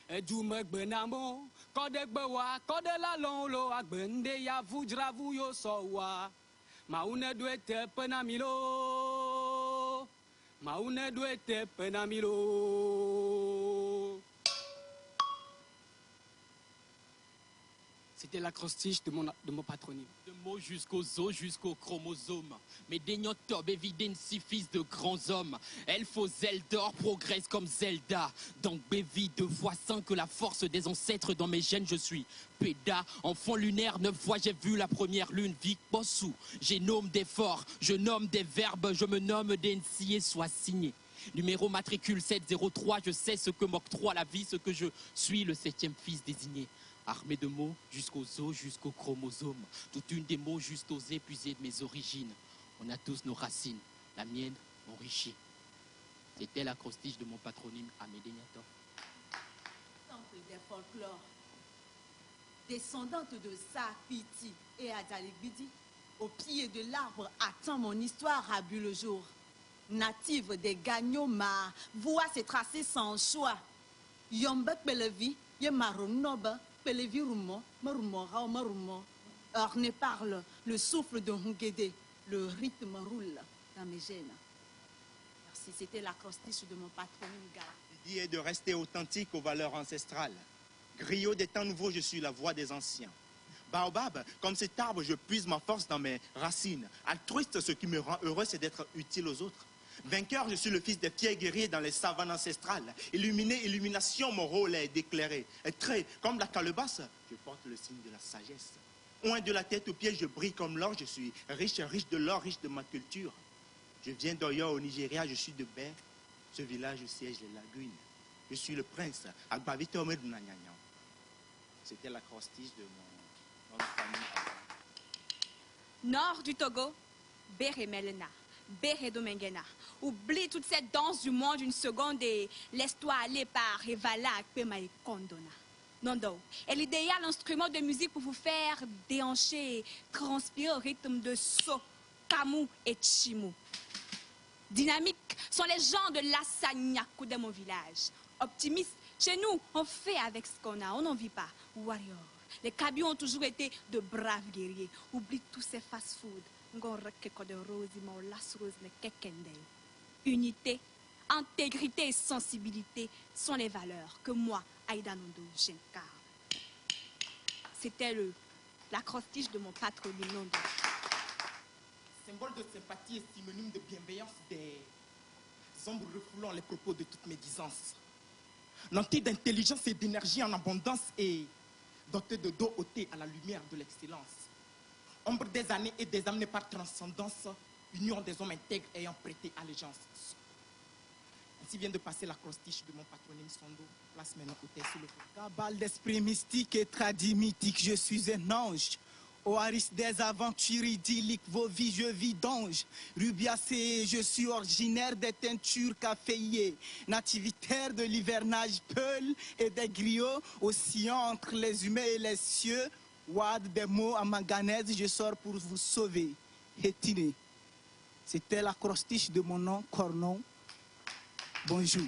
Djume benamo, kode bewa, kode la lonlo, agbende ya vujravu yo sowa. Maune duete penamilo. Maune duete penamilo. C'était l'acrostiche de mon patronyme. De mots jusqu'aux os, jusqu'aux chromosomes. Mes dégnotobes évident si fils de grands hommes. Elfes aux ailes d'or progressent comme Zelda. Donc Bévi 2 fois 100 que la force des ancêtres dans mes gènes je suis. Péda, enfant lunaire, 9 fois j'ai vu la première lune. Vic Bossou, j'ai nomme des forts, je nomme des verbes, je me nomme d'Ensi et soit signé. Numéro matricule 703, je sais ce que m'octroie la vie, ce que je suis, le 7e fils désigné. Armé de mots jusqu'aux os, jusqu'aux chromosomes. Toute une des mots juste osé puiser de mes origines. On a tous nos racines. La mienne m'enrichit. C'était l'acrostiche de mon patronyme Amédéniator. Temple des folklores. Descendante de Sapiti et Adaligbidi, au pied de l'arbre attend mon histoire a bu le jour. Native des Gagnoma, voix s'est tracée sans choix. Yombek Belevi, Yemaronoba, Pelevi Rumo, Marumora, Marumo. Orné parle, le souffle de Hungede, le rythme roule dans mes gènes. Merci, c'était l'acrostiche de mon patronyme Gala. L'idée est de rester authentique aux valeurs ancestrales. Griot des temps nouveaux, je suis la voix des anciens. Baobab, comme cet arbre, je puise ma force dans mes racines. Altruiste, ce qui me rend heureux, c'est d'être utile aux autres. Vainqueur, je suis le fils des fiers guerriers dans les savanes ancestrales. Illuminé, illumination, mon rôle est d'éclairer. Et très, comme la calebasse, je porte le signe de la sagesse. Oint de la tête aux pieds, je brille comme l'or. Je suis riche, riche de l'or, riche de ma culture. Je viens d'Oyo au Nigeria, je suis de Bé. Ce village siège les lagunes. Je suis le prince, Agbavito Omedunanyanya. C'était l'acrostiche de mon famille. Nord du Togo, Béré Melena, Béré Domengena. Oublie toute cette danse du monde une seconde et laisse-toi aller par Evala Akpema et Kondona. Nondo est l'idéal instrument de musique pour vous faire déhancher et transpirer au rythme de So, Kamu et Chimou. Dynamiques sont les gens de Lassagnakou de mon village. Optimistes, chez nous, on fait avec ce qu'on a, on n'en vit pas. Warrior, les Kabyles ont toujours été de braves guerriers. Oublie tous ces fast-food. Unité, intégrité et sensibilité sont les valeurs que moi, Aïda Nondo, j'incarne. C'était l'acrostiche de mon patronyme Nondo. Symbole de sympathie et synonyme de bienveillance des ombres refoulant les propos de toutes médisances. Nanti d'intelligence et d'énergie en abondance et doté de dos ôté à la lumière de l'excellence. Ombre des années et des amenés par transcendance, union des hommes intègres ayant prêté allégeance. Ainsi vient de passer l'acrostiche de mon patronyme Sondo. Place maintenant au test sur le feu. Cabale d'esprit mystique et tradit mythique, je suis un ange. Oaris des aventures idylliques, vos vies je vis d'ange. Rubiacé, je suis originaire des teintures caféiées. Nativitaire de l'hivernage Peul et des griots, oscillant entre les humains et les cieux. Wad des mots à manganèse, je sors pour vous sauver. Hétiné. C'était l'acrostiche de mon nom, Cornon. Bonjour.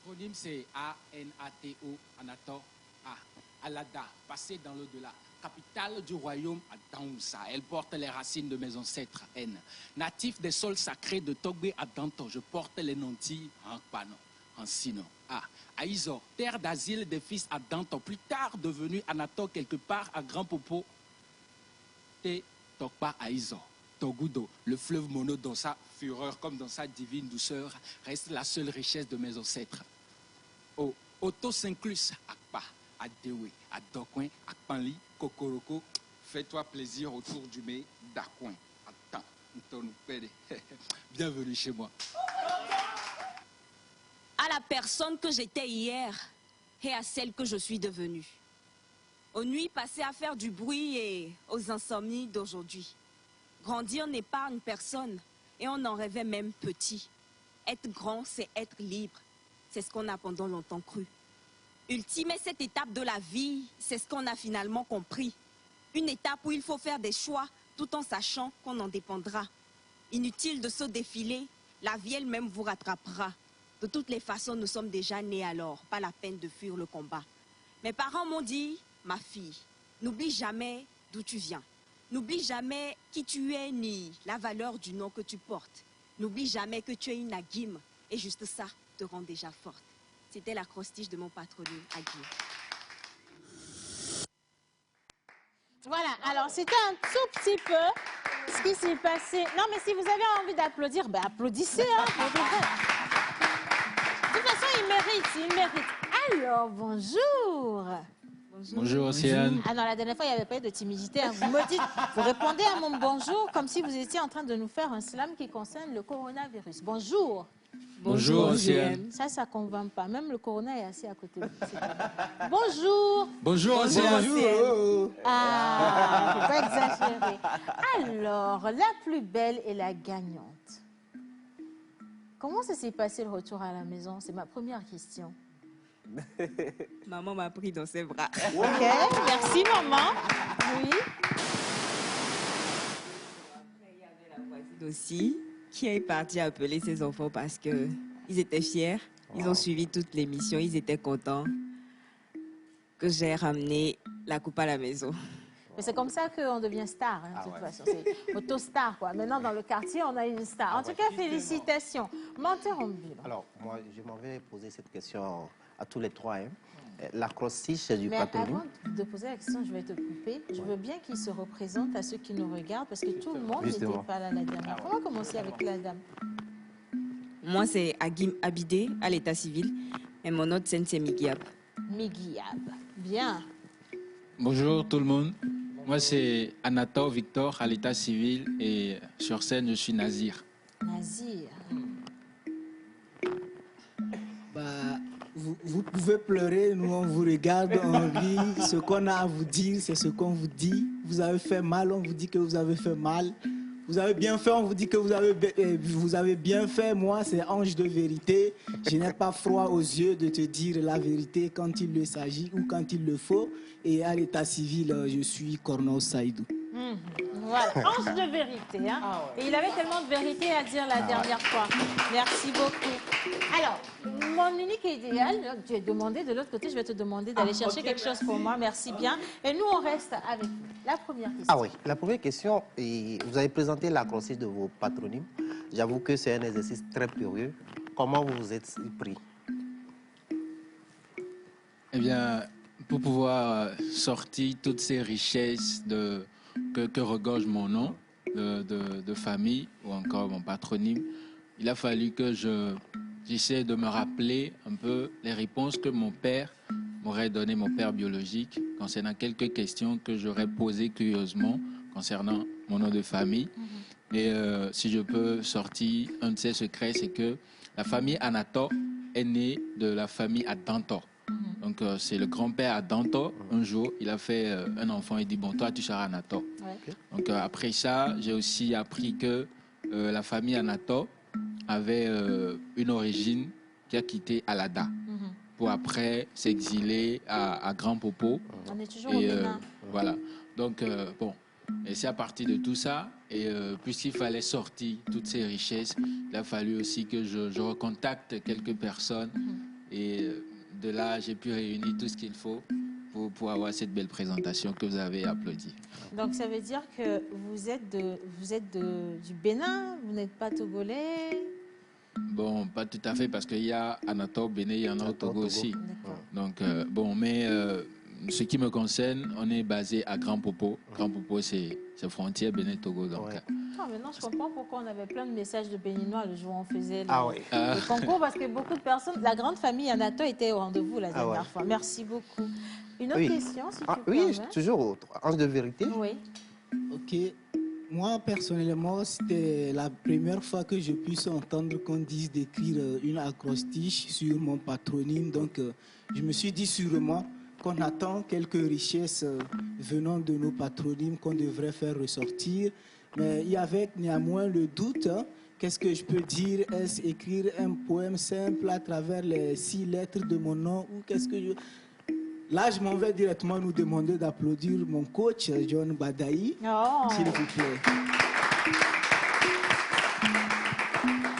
L'acronyme c'est A-N-A-T-O, Anator A. Alada, passé dans l'au-delà. Capitale du royaume à Daoussa. Elle porte les racines de mes ancêtres N. Natif des sols sacrés de Togbe à Danton, je porte les nantis en Pano, en Sino. A. Aïzor, terre d'asile des fils à Danton, plus tard devenu Anator quelque part à Grand Popo. Te Tokpa Aïzor. Togudo, le fleuve Mono dans sa fureur comme dans sa divine douceur, reste la seule richesse de mes ancêtres. O. Otto Sinclus, Akpa, Adewe, Adokwen, Akpanli, Kokoroko, fais-toi plaisir autour du mets d'Akwen. Attends, bienvenue chez moi. À la personne que j'étais hier et à celle que je suis devenue. Aux nuits passées à faire du bruit et aux insomnies d'aujourd'hui. Grandir n'épargne personne et on en rêvait même petit. Être grand, c'est être libre. C'est ce qu'on a pendant longtemps cru. Ultimer cette étape de la vie, c'est ce qu'on a finalement compris. Une étape où il faut faire des choix tout en sachant qu'on en dépendra. Inutile de se défiler, la vie elle-même vous rattrapera. De toutes les façons, nous sommes déjà nés alors, pas la peine de fuir le combat. Mes parents m'ont dit, ma fille, n'oublie jamais d'où tu viens. N'oublie jamais qui tu es ni la valeur du nom que tu portes. N'oublie jamais que tu es une Agim et juste ça te rend déjà forte. C'était l'acrostiche de mon patronyme, Agim. Voilà, alors c'était un tout petit peu ce qui s'est passé. Non, mais si vous avez envie d'applaudir, ben applaudissez. Hein, pour de vrai. De toute façon, il mérite. Alors, bonjour. Bonjour, Océane. Ah non, la dernière fois, il n'y avait pas eu de timidité. Hein. Vous me dites, vous répondez à mon bonjour comme si vous étiez en train de nous faire un slam qui concerne le coronavirus. Bonjour. Bonjour, Océane. Ça ne convainc pas. Même le corona est assis à côté de vous. Bonjour. Bonjour, Océane. Bonjour. Ah, faut pas exagérer. Alors, la plus belle et la gagnante. Comment ça s'est passé le retour à la maison? C'est ma première question. Maman m'a pris dans ses bras. Ok, merci maman. Oui. Il y avait la voisine aussi qui est partie appeler ses enfants parce qu'ils étaient fiers. Ils ont suivi toute l'émission, ils étaient contents que j'ai ramené la coupe à la maison. Mais c'est comme ça qu'on devient star, hein, de toute façon. C'est auto-star, quoi. Maintenant, dans le quartier, on a une star. En tout cas, félicitations. M'interrompez. Alors, moi, je m'en vais poser cette question à tous les trois. Hein. L'acrostiche du patronyme. Mais avant de poser la question, je vais te couper. Je veux bien qu'il se représente à ceux qui nous regardent, parce que tout le monde n'était pas là la dernière fois. On va commencer avec la dame. Moi, c'est Agim Abidé, à l'état civil. Et mon autre scène, c'est Migiab. Migiab. Bien. Bonjour tout le monde. Moi, c'est Anatole Victor, à l'état civil. Et sur scène, je suis Nazir. Nazir. Bah, vous pouvez pleurer, nous on vous regarde, on rit. Ce qu'on a à vous dire, c'est ce qu'on vous dit. Vous avez fait mal, on vous dit que vous avez fait mal. Vous avez bien fait, on vous dit que vous avez bien fait. Moi, c'est Ange de vérité. Je n'ai pas froid aux yeux de te dire la vérité quand il le s'agit ou quand il le faut. Et à l'état civil, je suis Corneau Saïdou. Voilà, Ange de vérité. Hein. Et il avait tellement de vérité à dire la dernière fois. Merci beaucoup. Alors, mon unique et idéal, tu es demandé de l'autre côté, je vais te demander d'aller chercher quelque chose pour moi. Merci bien. Et nous, on reste avec vous. La première question. Ah oui, la première question, vous avez présenté l'acrostiche de vos patronymes. J'avoue que c'est un exercice très curieux. Comment vous vous êtes pris? Eh bien, pour pouvoir sortir toutes ces richesses que regorge mon nom de famille ou encore mon patronyme, il a fallu que j'essaie de me rappeler un peu les réponses que mon père m'aurait donné, mon père biologique, concernant quelques questions que j'aurais posées curieusement concernant mon nom de famille. Et si je peux sortir un de ces secrets, c'est que la famille Anator est née de la famille Adantor. Donc, c'est le grand-père Adantor. Un jour, il a fait un enfant et dit, bon, toi, tu seras Anator. Ouais. Donc, après ça, j'ai aussi appris que la famille Anator avait une origine qui a quitté Alada pour après s'exiler à Grand Popo. On est toujours au Bénin. Voilà. Donc, bon, et c'est à partir de tout ça, et puisqu'il fallait sortir toutes ces richesses, il a fallu aussi que je recontacte quelques personnes et de là, j'ai pu réunir tout ce qu'il faut pour avoir cette belle présentation que vous avez applaudie. Donc, ça veut dire que vous êtes du Bénin, vous n'êtes pas togolais? Bon, pas tout à fait, parce qu'il y a Anator Bénin, il y en a au Togo aussi. Donc, bon, mais ce qui me concerne, on est basé à Grand Popo. Grand Popo, c'est frontière Bénin-Togo. Donc, maintenant, je comprends pourquoi on avait plein de messages de Béninois le jour où on faisait le concours, parce que beaucoup de personnes, la grande famille Anato était au rendez-vous la dernière fois. Merci beaucoup. Une autre question, si tu peux. Oui, toujours Ange de vérité. Oui. Ok. Moi, personnellement, c'était la première fois que je puisse entendre qu'on dise d'écrire une acrostiche sur mon patronyme. Donc, je me suis dit sûrement qu'on attend quelques richesses venant de nos patronymes qu'on devrait faire ressortir. Mais il y avait néanmoins le doute. Qu'est-ce que je peux dire? Est-ce écrire un poème simple à travers les 6 lettres de mon nom? Ou qu'est-ce que je... Là, je m'en vais directement nous demander d'applaudir mon coach, John Badaï, s'il vous plaît.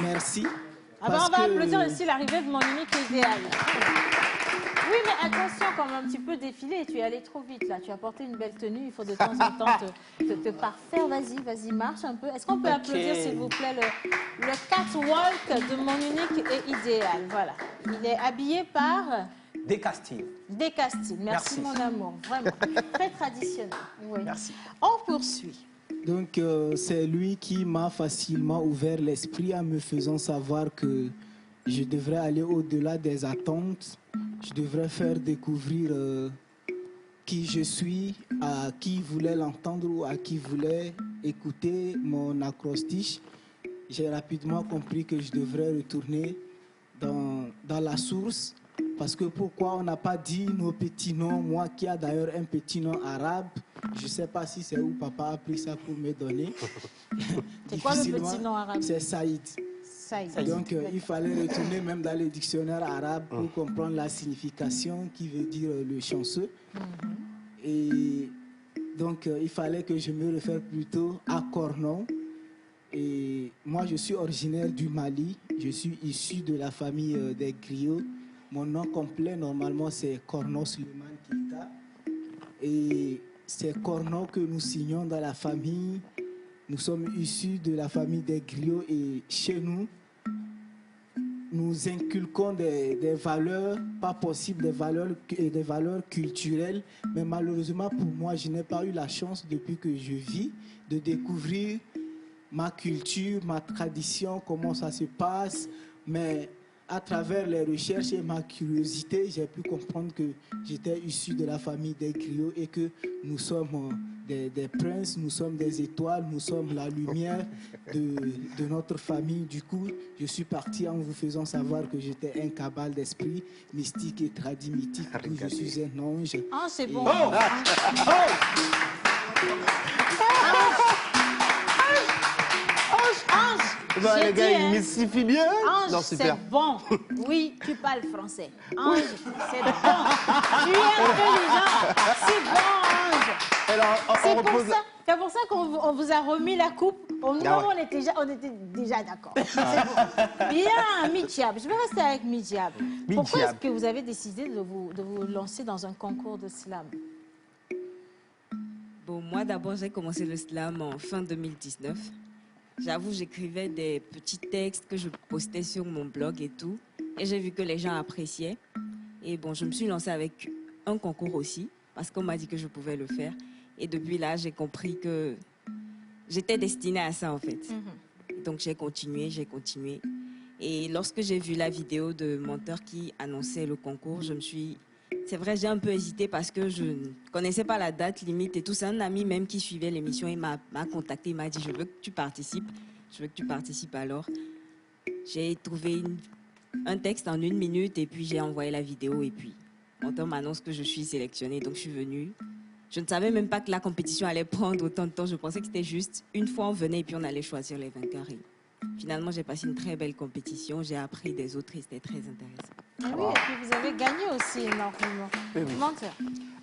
Merci. Ah ben, on va applaudir aussi l'arrivée de mon unique idéal. Oui, mais attention quand même un petit peu défilé. Tu es allé trop vite là. Tu as porté une belle tenue. Il faut de temps en temps te parfaire. Vas-y, marche un peu. Est-ce qu'on peut applaudir, s'il vous plaît, le catwalk de mon unique et idéal? Voilà. Il est habillé par... Des Castilles. Des Castilles. Merci, mon amour. Vraiment. Très traditionnel. Oui. Merci. On poursuit. Donc, c'est lui qui m'a facilement ouvert l'esprit en me faisant savoir que je devrais aller au-delà des attentes. Je devrais faire découvrir qui je suis, à qui voulait l'entendre ou à qui voulait écouter mon acrostiche. J'ai rapidement compris que je devrais retourner dans la source. Parce que pourquoi on n'a pas dit nos petits noms? Moi qui a d'ailleurs un petit nom arabe, je ne sais pas si c'est où papa a pris ça pour me donner. C'est quoi le petit nom arabe? C'est Saïd. Donc il fallait retourner même dans le dictionnaire arabe pour comprendre la signification qui veut dire le chanceux. Et donc il fallait que je me réfère plutôt à Cornon. Et moi je suis originaire du Mali, je suis issu de la famille des griots. Mon nom complet, normalement, c'est Cornon Suleiman Keita. Et c'est Cornon que nous signons dans la famille. Nous sommes issus de la famille des griots et chez nous, nous inculquons des valeurs, pas possibles, des valeurs culturelles. Mais malheureusement, pour moi, je n'ai pas eu la chance, depuis que je vis, de découvrir ma culture, ma tradition, comment ça se passe. Mais à travers les recherches et ma curiosité, j'ai pu comprendre que j'étais issu de la famille des griots et que nous sommes des princes, nous sommes des étoiles, nous sommes la lumière de notre famille. Du coup, je suis parti en vous faisant savoir que j'étais un cabal d'esprit mystique et tradimitique. Je suis un ange. Ah, c'est bon. Les gars, ils mystifient bien. Ange, c'est bon. Oui, tu parles français. Ange, c'est bon. Tu es intelligent. C'est bon, Ange. C'est pour ça qu'on vous a remis la coupe. On était déjà d'accord. C'est bon. Bien, Midjab. Je vais rester avec Midjab. Pourquoi est-ce que vous avez décidé de vous lancer dans un concours de slam? Bon, moi d'abord, j'ai commencé le slam en fin 2019. J'avoue, j'écrivais des petits textes que je postais sur mon blog et tout. Et j'ai vu que les gens appréciaient. Et bon, je me suis lancée avec un concours aussi, parce qu'on m'a dit que je pouvais le faire. Et depuis là, j'ai compris que j'étais destinée à ça, en fait. Donc, j'ai continué. Et lorsque j'ai vu la vidéo de Menteur qui annonçait le concours, je me suis... C'est vrai, j'ai un peu hésité parce que je ne connaissais pas la date limite et tout. C'est un ami même qui suivait l'émission. Il m'a contacté, il m'a dit « Je veux que tu participes. Je veux que tu participes alors. » J'ai trouvé un texte en 1 minute et puis j'ai envoyé la vidéo. Et puis, Menteur m'annonce que je suis sélectionnée. Donc, je suis venue. Je ne savais même pas que la compétition allait prendre autant de temps. Je pensais que c'était juste une fois on venait et puis on allait choisir les vainqueurs. Et finalement, j'ai passé une très belle compétition. J'ai appris des autres et c'était très intéressant. Ah oui, et puis vous avez gagné aussi énormément. Menteur.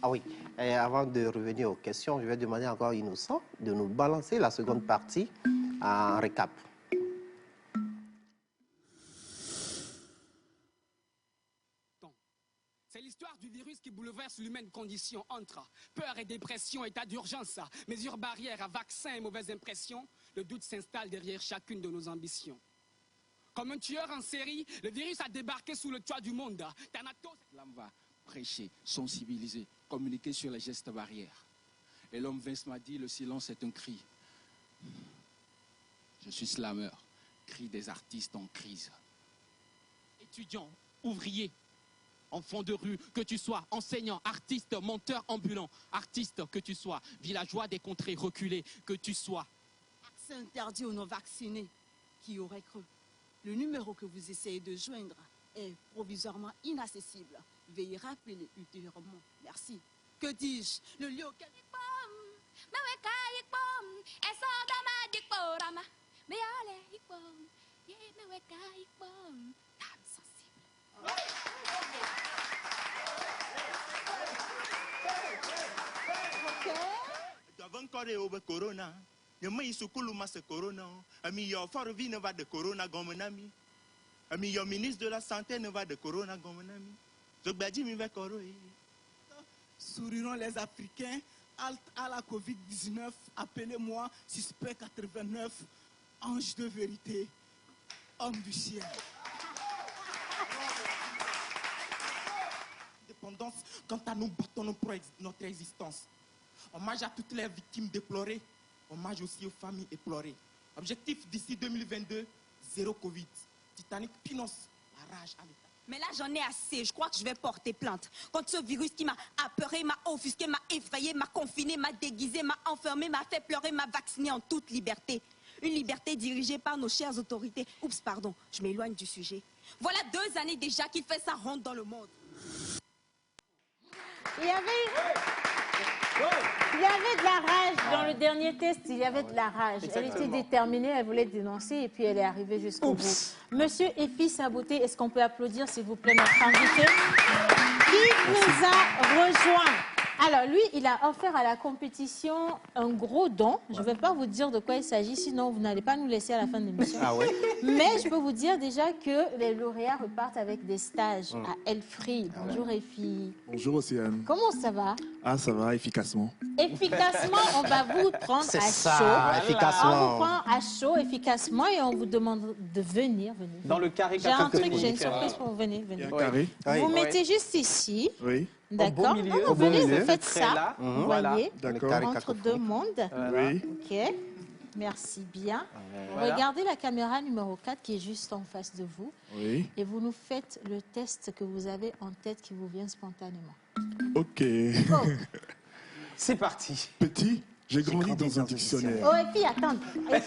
Ah oui, et avant de revenir aux questions, je vais demander encore à Innocent de nous balancer la seconde partie en récap. C'est l'histoire du virus qui bouleverse l'humaine condition entre peur et dépression, état d'urgence, mesures barrières, vaccins et mauvaises impressions. Le doute s'installe derrière chacune de nos ambitions. Comme un tueur en série, le virus a débarqué sous le toit du monde. L'homme va prêcher, sensibiliser, communiquer sur les gestes barrières. Et l'homme Vince m'a dit, le silence est un cri. Je suis slammer, cri des artistes en crise. Étudiant, ouvrier, enfant de rue, que tu sois, enseignant, artiste, menteur ambulant, artiste que tu sois, villageois des contrées reculées, que tu sois. Accès interdit aux non-vaccinés. Qui aurait cru? Le numéro que vous essayez de joindre est provisoirement inaccessible. Veuillez rappeler ultérieurement. Merci. Que dis-je? Le lieu auquel... corona. Corona. Un meilleur ministre de la Santé ne va de Corona, Gomonami. Zogbadi mi va Koro. Souriront les Africains. Halte à la Covid-19. Appelez-moi Suspect 89. Ange de vérité. Homme du ciel. Dépendance, quant à nous battons pour notre existence. Hommage à toutes les victimes déplorées. Hommage aussi aux familles éplorées. Objectif d'ici 2022, zéro Covid. Titanic, Pinos, la rage à l'État. Mais là, j'en ai assez. Je crois que je vais porter plainte contre ce virus qui m'a apeuré, m'a offusqué, m'a effrayé, m'a confiné, m'a déguisé, m'a enfermé, m'a fait pleurer, m'a vacciné en toute liberté. Une liberté dirigée par nos chères autorités. Oups, pardon, je m'éloigne du sujet. Voilà 2 années déjà qu'il fait sa ronde dans le monde. Il y avait de la rage dans le dernier test, il y avait de la rage. Elle était déterminée, elle voulait dénoncer et puis elle est arrivée jusqu'au bout. Monsieur Efi Saboté, est-ce qu'on peut applaudir s'il vous plaît notre invité qui nous a rejoint? Alors lui, il a offert à la compétition un gros don. Je ne vais pas vous dire de quoi il s'agit, sinon vous n'allez pas nous laisser à la fin de l'émission. Ah ouais? Mais je peux vous dire déjà que les lauréats repartent avec des stages à Elfree. Bonjour Efi. Bonjour Océane. Comment ça va? Ah, ça va, efficacement. Efficacement, on va vous prendre à chaud. Efficacement. On vous prend à chaud, efficacement, et on vous demande de venir. Dans le carré J'ai un truc, café. j'ai une surprise pour vous. Venez. Il y a un carré. Vous Oui. mettez juste ici. Oui. D'accord. milieu. Non, Au beau venez, milieu. vous faites Très ça. là. Vous Voilà. voyez, D'accord. entre deux mondes. Oui. OK. Merci bien. Voilà. Regardez la caméra numéro 4 qui est juste en face de vous. Oui. Et vous nous faites le test que vous avez en tête qui vous vient spontanément. Ok. Go. C'est parti. Petit, j'ai grandi dans un dictionnaire. Oh, et puis, attends. Et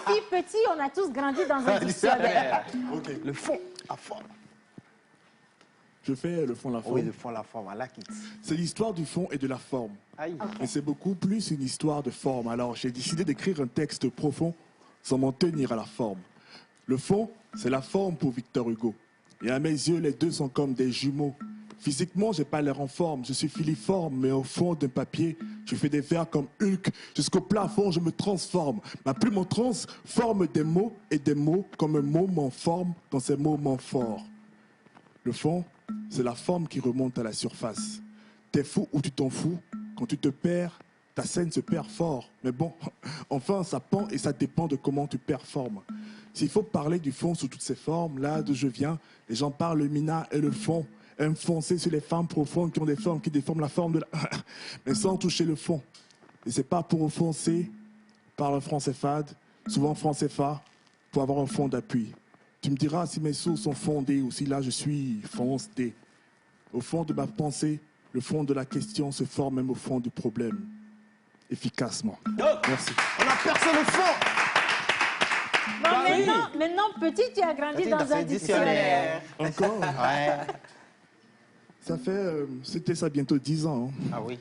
puis, petit, on a tous grandi dans un dictionnaire. Ok. Le fond à fond. Je fais le fond, la forme. Oui, le fond, la forme, à la quitte. C'est l'histoire du fond et de la forme. Aïe. Mais c'est beaucoup plus une histoire de forme. Alors j'ai décidé d'écrire un texte profond sans m'en tenir à la forme. Le fond, c'est la forme pour Victor Hugo. Et à mes yeux, les deux sont comme des jumeaux. Physiquement, j'ai pas l'air en forme. Je suis filiforme, mais au fond d'un papier, je fais des vers comme Hulk. Jusqu'au plafond, je me transforme. Ma plume en transforme des mots et des mots comme un moment forme dans ces moments forts. Le fond, c'est la forme qui remonte à la surface. T'es fou ou tu t'en fous. Quand tu te perds, ta scène se perd fort. Mais bon, enfin, ça pend et ça dépend de comment tu performes. S'il faut parler du fond sous toutes ses formes, là d'où je viens, les gens parlent le mina et le fond. Aiment foncer sur les femmes profondes qui ont des formes qui déforment la forme de la... mais sans toucher le fond. Et c'est pas pour offenser, par un français fade, souvent français fa, pour avoir un fond d'appui. Tu me diras si mes sources sont fondées ou si là je suis foncé. Au fond de ma pensée, le fond de la question se forme même au fond du problème. Efficacement. Merci. On a percé le fond. Bon, maintenant, petit, tu as grandi dans un dictionnaire. Encore Ouais. Ça fait, c'était ça bientôt 10 ans. Hein. Ah oui.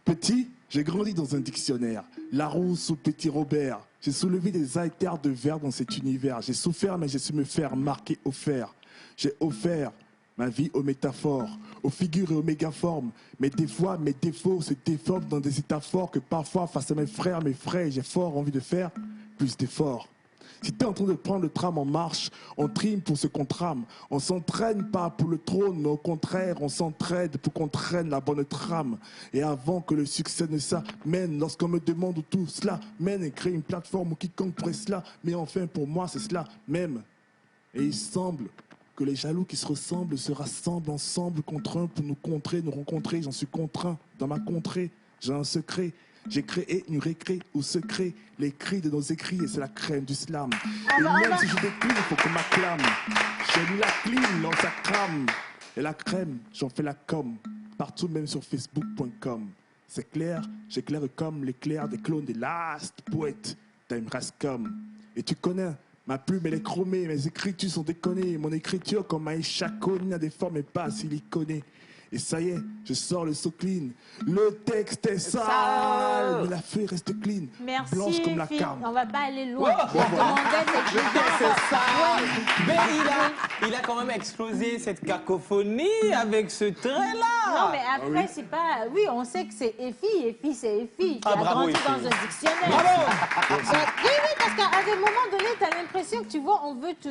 Petit, j'ai grandi dans un dictionnaire. Larousse ou Petit Robert. J'ai soulevé des haltères de verre dans cet univers. J'ai souffert, mais j'ai su me faire marquer au fer. J'ai offert ma vie aux métaphores, aux figures et aux mégaformes. Mais des fois, mes défauts se déforment dans des états forts que parfois, face à mes frères, j'ai fort envie de faire plus d'efforts. Si tu es en train de prendre le tram en marche, on trime pour ce qu'on trame. On s'entraîne pas pour le trône, mais au contraire, on s'entraide pour qu'on traîne la bonne trame. Et avant que le succès ne s'amène, lorsqu'on me demande où tout cela mène, et créer une plateforme où quiconque pourrait cela, mais enfin pour moi c'est cela même. Et il semble que les jaloux qui se ressemblent se rassemblent ensemble contre un pour nous contrer, nous rencontrer. J'en suis contraint dans ma contrée, j'ai un secret. J'ai créé une récré au secret, les cris de nos écrits, et c'est la crème du slam. Et même si je décline, il faut qu'on m'acclame. J'ai mis la clim dans sa crame. Et la crème, j'en fais la com. Partout, même sur facebook.com. C'est clair, j'éclaire comme l'éclair des clones des last poètes. Time Rascom. Et tu connais, ma plume elle est chromée, mes écritures sont déconnées. Mon écriture comme Maïcha Kone a des formes et pas siliconées. Et ça y est, je sors le saut clean. Le texte est sale, mais la feuille reste clean. Merci, blanche comme la fille. carne. On va pas aller loin. Oh, C'est ça. Mais il a quand même explosé cette cacophonie avec ce trait-là. Non, mais après, c'est pas... Oui, on sait que c'est EFI, c'est EFI. Tu as bravo, grandi EFI. dans un dictionnaire. Bravo. Oui, parce qu'à un moment donné, tu as l'impression que tu vois, on veut te...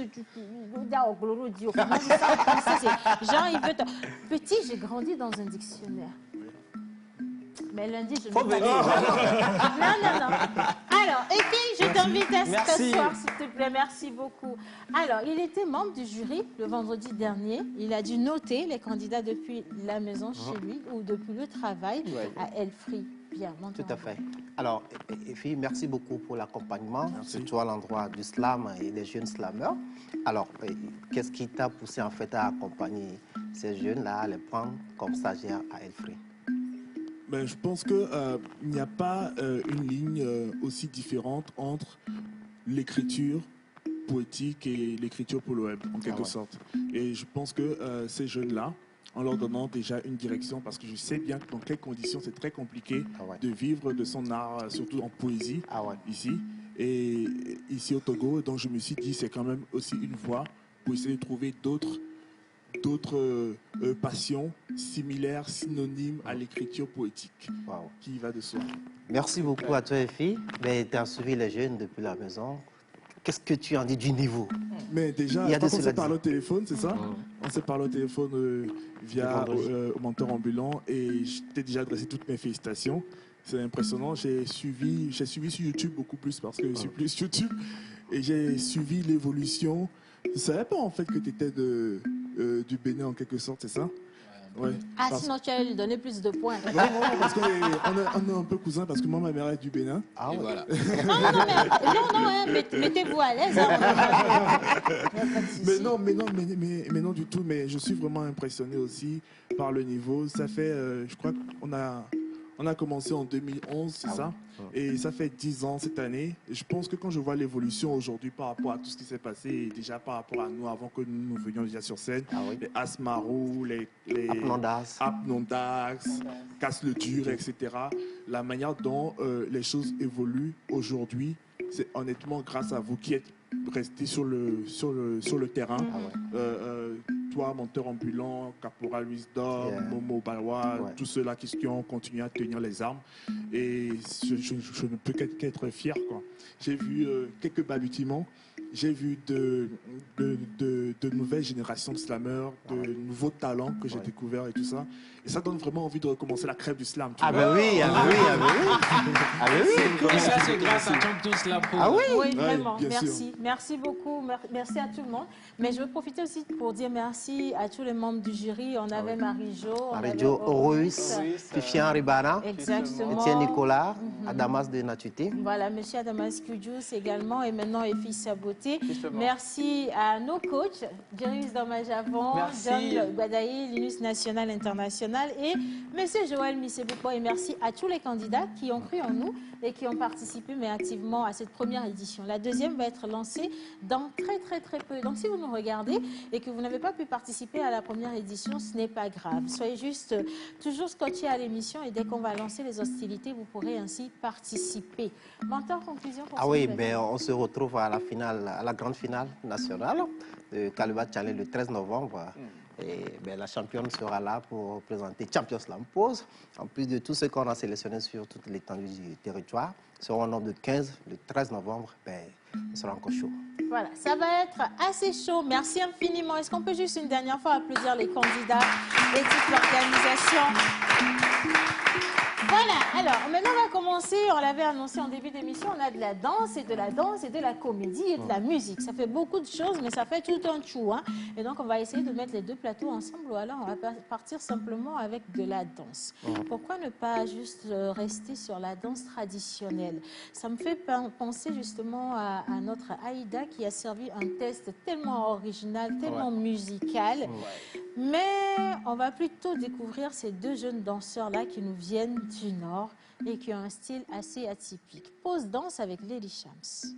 Genre, il veut te... Petit, j'ai grandi dans un dictionnaire. Mais lundi, je Faut vais pas... Non. Alors, Efi, je t'invite à t'asseoir, s'il te plaît. Merci beaucoup. Alors, il était membre du jury le vendredi dernier. Il a dû noter les candidats depuis la maison chez lui ou depuis le travail à Elfri. Bien, tout à fait. Alors, Efi, merci beaucoup pour l'accompagnement, surtout à l'endroit du slam et des jeunes slameurs. Alors, qu'est-ce qui t'a poussé en fait à accompagner ces jeunes-là, à les prendre comme stagiaires à Elfri? Ben, je pense qu'il n'y a pas une ligne aussi différente entre l'écriture poétique et l'écriture pour le web, en quelque sorte. Et je pense que ces jeunes-là, en leur donnant déjà une direction, parce que je sais bien que dans quelles conditions c'est très compliqué de vivre de son art, surtout en poésie, ici. Et ici au Togo, donc je me suis dit, c'est quand même aussi une voie pour essayer de trouver d'autres passions similaires, synonymes à l'écriture poétique, qui va de soi. Merci beaucoup à toi, Efi. Tu as suivi les jeunes depuis la maison. Qu'est-ce que tu en dis du niveau? Mais déjà, on s'est parlé au téléphone, c'est ça? On s'est parlé au téléphone via au menteur ambulant et je t'ai déjà adressé toutes mes félicitations. C'est impressionnant. J'ai suivi sur YouTube beaucoup plus parce que je suis plus YouTube et j'ai suivi l'évolution. Je ne savais pas en fait que tu étais du Bénin en quelque sorte, c'est ça? Ouais. Ah, sinon tu allais lui donner plus de points. Non, parce qu'on est un peu cousins, parce que moi, ma mère est du Bénin. Ah ouais. Voilà. Non, mettez-vous à l'aise. Hein. Mais non du tout. Mais je suis vraiment impressionné aussi par le niveau. Ça fait, je crois qu'on a commencé en 2011, c'est ça? Et ça fait 10 ans cette année. Et je pense que quand je vois l'évolution aujourd'hui par rapport à tout ce qui s'est passé, et déjà par rapport à nous, avant que nous venions déjà sur scène, les Asmarou, les Apnondax, Casse le Dur, etc. La manière dont les choses évoluent aujourd'hui, c'est honnêtement grâce à vous qui êtes restés sur le terrain. Toi, monteur ambulant, Caporal Wisdom, Momo Balwa, tous ceux-là qui ont continué à tenir les armes. Et je ne peux qu'être fier, quoi. J'ai vu quelques balbutiements. J'ai vu de nouvelles générations de slameurs, de nouveaux talents que j'ai découverts et tout ça. Et ça donne vraiment envie de recommencer la crève du slam. Ah ben oui. Tout ça, c'est grâce à Champion Slam. Oui, vraiment. Ouais, merci. Merci beaucoup. Merci à tout le monde. Mais je veux profiter aussi pour dire merci à tous les membres du jury. On avait Marie-Jo, Horus, Fifian Ribana, Étienne Nicolas, Adamas de Natuté. Voilà, monsieur Adamas Kudjous également. Et maintenant, Efi Saboté. Merci à nos coachs, Jerry Damajavon, John Guadaï, Linus National International et monsieur Joël Missebouko. Et merci à tous les candidats qui ont cru en nous et qui ont participé mais activement à cette première édition. La deuxième va être lancée dans très peu. Donc si vous nous regardez et que vous n'avez pas pu participer à la première édition, ce n'est pas grave. Soyez juste toujours scotchés à l'émission et dès qu'on va lancer les hostilités, vous pourrez ainsi participer. Mentor, conclusion pour on se retrouve à la finale, à la grande finale nationale de Kaluba Challenge le 13 novembre. Et la championne sera là pour présenter Champions Slam Pose. En plus de tout ce qu'on a sélectionné sur toute l'étendue du territoire, seront au nombre de 15 le 13 novembre. Ce sera encore chaud. Voilà, ça va être assez chaud. Merci infiniment. Est-ce qu'on peut juste une dernière fois applaudir les candidats et toute l'organisation? Voilà, alors maintenant on va commencer, on l'avait annoncé en début d'émission, on a de la danse et de la comédie et de la musique. Ça fait beaucoup de choses, mais ça fait tout un chou. Hein? Et donc on va essayer de mettre les deux plateaux ensemble, ou alors on va partir simplement avec de la danse. Pourquoi ne pas juste rester sur la danse traditionnelle? Ça me fait penser justement à notre Aïda qui a servi un test tellement original, tellement musical. Mais on va plutôt découvrir ces deux jeunes danseurs-là qui nous viennent du Nord et qui ont un style assez atypique. Pause danse avec Lady Shams.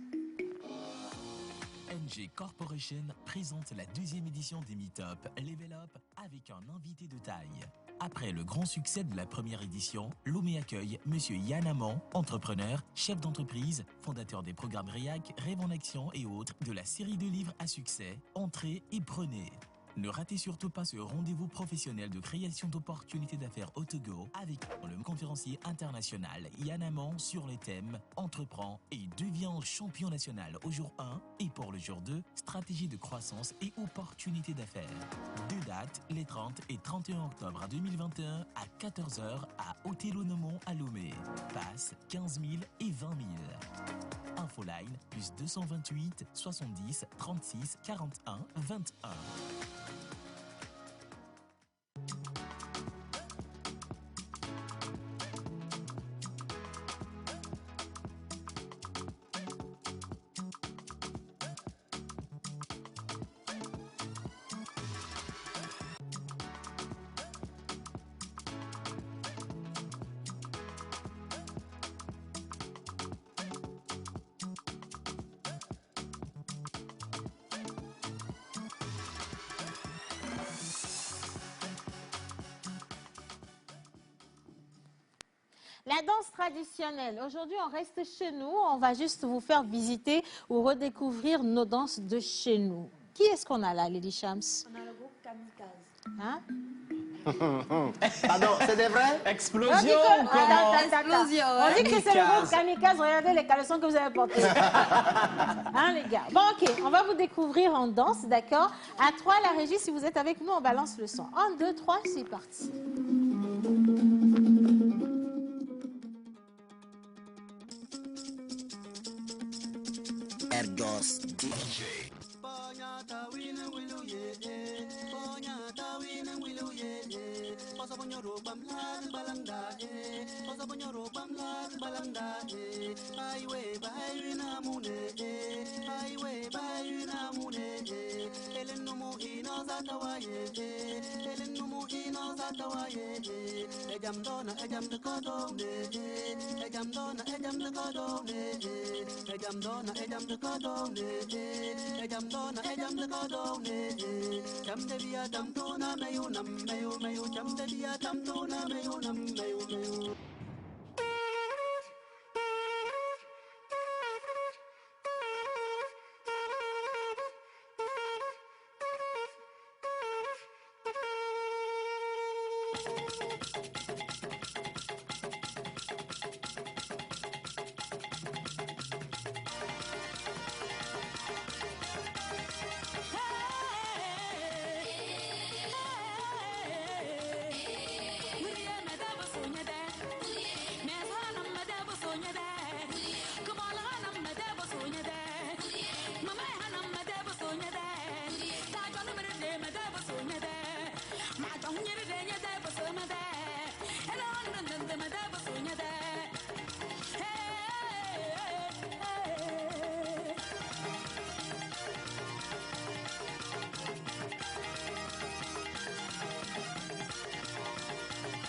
And P&G Corporation présente la 2e édition des Meetup Level Up avec un invité de taille. Après le grand succès de la première édition, Lomé accueille Monsieur Yann Amand, entrepreneur, chef d'entreprise, fondateur des programmes REAC, Rêve en Action et autres de la série de livres à succès. Entrez et prenez. Ne ratez surtout pas ce rendez-vous professionnel de création d'opportunités d'affaires Autogo avec le conférencier international Yann Amand sur les thèmes « Entreprends et deviens champion national » au jour 1 et pour le jour 2, stratégie de croissance et opportunités d'affaires. 2 dates, les 30 et 31 octobre 2021 à 14h à Hôtel Onomon à Lomé. Passe 15 000 et 20 000. Infoline plus 228 70 36 41 21. La danse traditionnelle. Aujourd'hui, on reste chez nous. On va juste vous faire visiter ou redécouvrir nos danses de chez nous. Qui est-ce qu'on a là, Lady Shams? On a le groupe Kamikaze. Hein? Pardon, c'est des vrais? Explosion. Explosion. On dit que c'est le groupe Kamikaze. Regardez les caleçons que vous avez portés. Hein, les gars? Bon, ok. On va vous découvrir en danse, d'accord? À 3, la régie, si vous êtes avec nous, on balance le son. 1, 2, 3, c'est parti. Erdos DJ.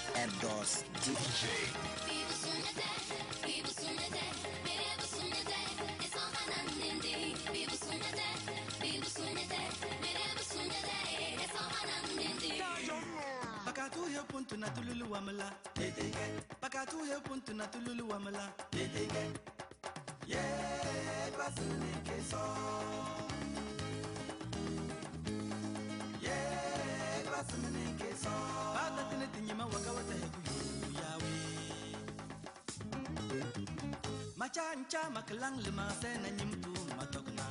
Erdos DJ. Pakatuhe puntu na tululu wamala, pakatuhe puntu na tululu wamala, yeah, basuni keso, yeah, basuni keso. Bata tine tinyima wakawata hekuyu yawe. Machancha makalang lima sena nyimtu matokna.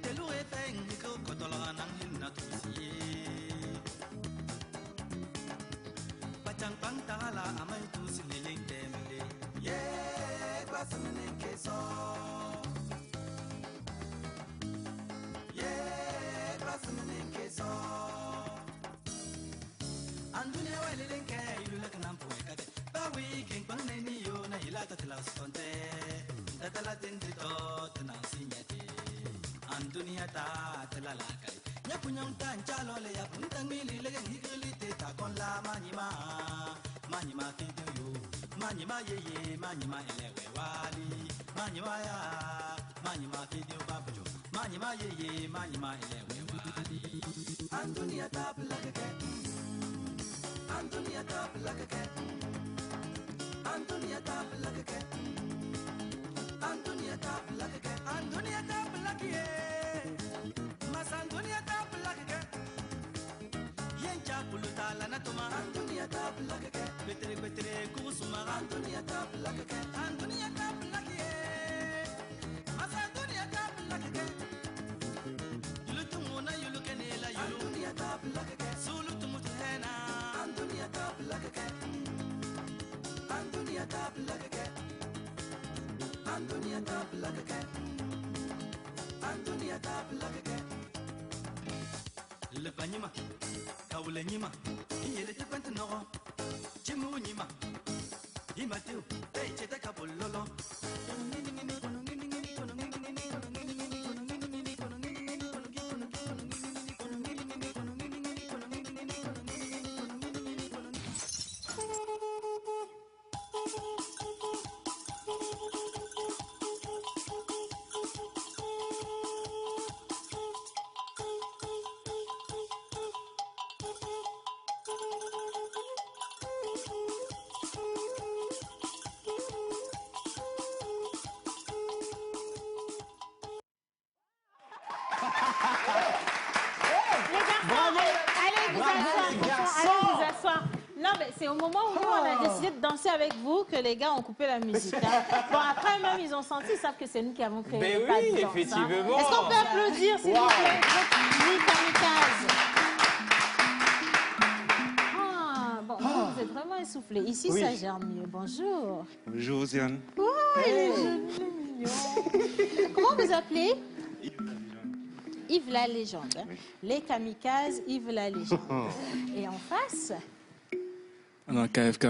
Telu efeng niko kotolanang himna tusiye. Pachang pang tala amay tusiling temle. Yeah, basuni keso. Yeah, basuni keso. Andune waliling kay ilulak nampu ekate. Bawi king pang neni yo na hilata tilas konte. Tatala tindito tenang sinyati. Andunia ta telalakay. Nyapunyang tanchalo le yapuntang mili le higulite ta kon la manima. Manima kiduyo. Manima yeye manima elewe wali. Manima ya. Antonia tap like a cat. Antonia tap like a cat. Antonia tap like a cat. Antonia tap like a cat. Antonia tap like a cat. Mas Antonia tap like a cat. Yencha puluta la natoma. Antonia tap like a cat. Betere betere kusuma. Antonia tap like a cat. Antonia tap like a cat. Mas Antonia tap like a cat. You look to Mona, you look at Nela, you look. Antonia tap like a cat. Sulu to Mutena. Antonia tap like a cat. Antonia tap like a cat. Antonia tap like a cat. Antonia tap like a cat. Le banyima, kaule nyima, yele te kwente noro, jimu nyima, imateu, hey cheta kapololo. Non, mais c'est au moment où nous, on a décidé de danser avec vous que les gars ont coupé la musique. Hein. Bon, après, même, ils ont senti, ils savent que c'est nous qui avons créé le pas de danse. Effectivement. Hein. Est-ce qu'on peut applaudir, s'il vous plaît, Les Kamikazes? Ah, bon, vous êtes vraiment essoufflés. Ici, ça gère mieux. Bonjour. Bonjour, Ziane. Oh, il est jeune, mignon. Comment vous appelez? Yves la légende. Hein. Oui. Les Kamikazes, Yves la légende. Et en face? Non, KFK.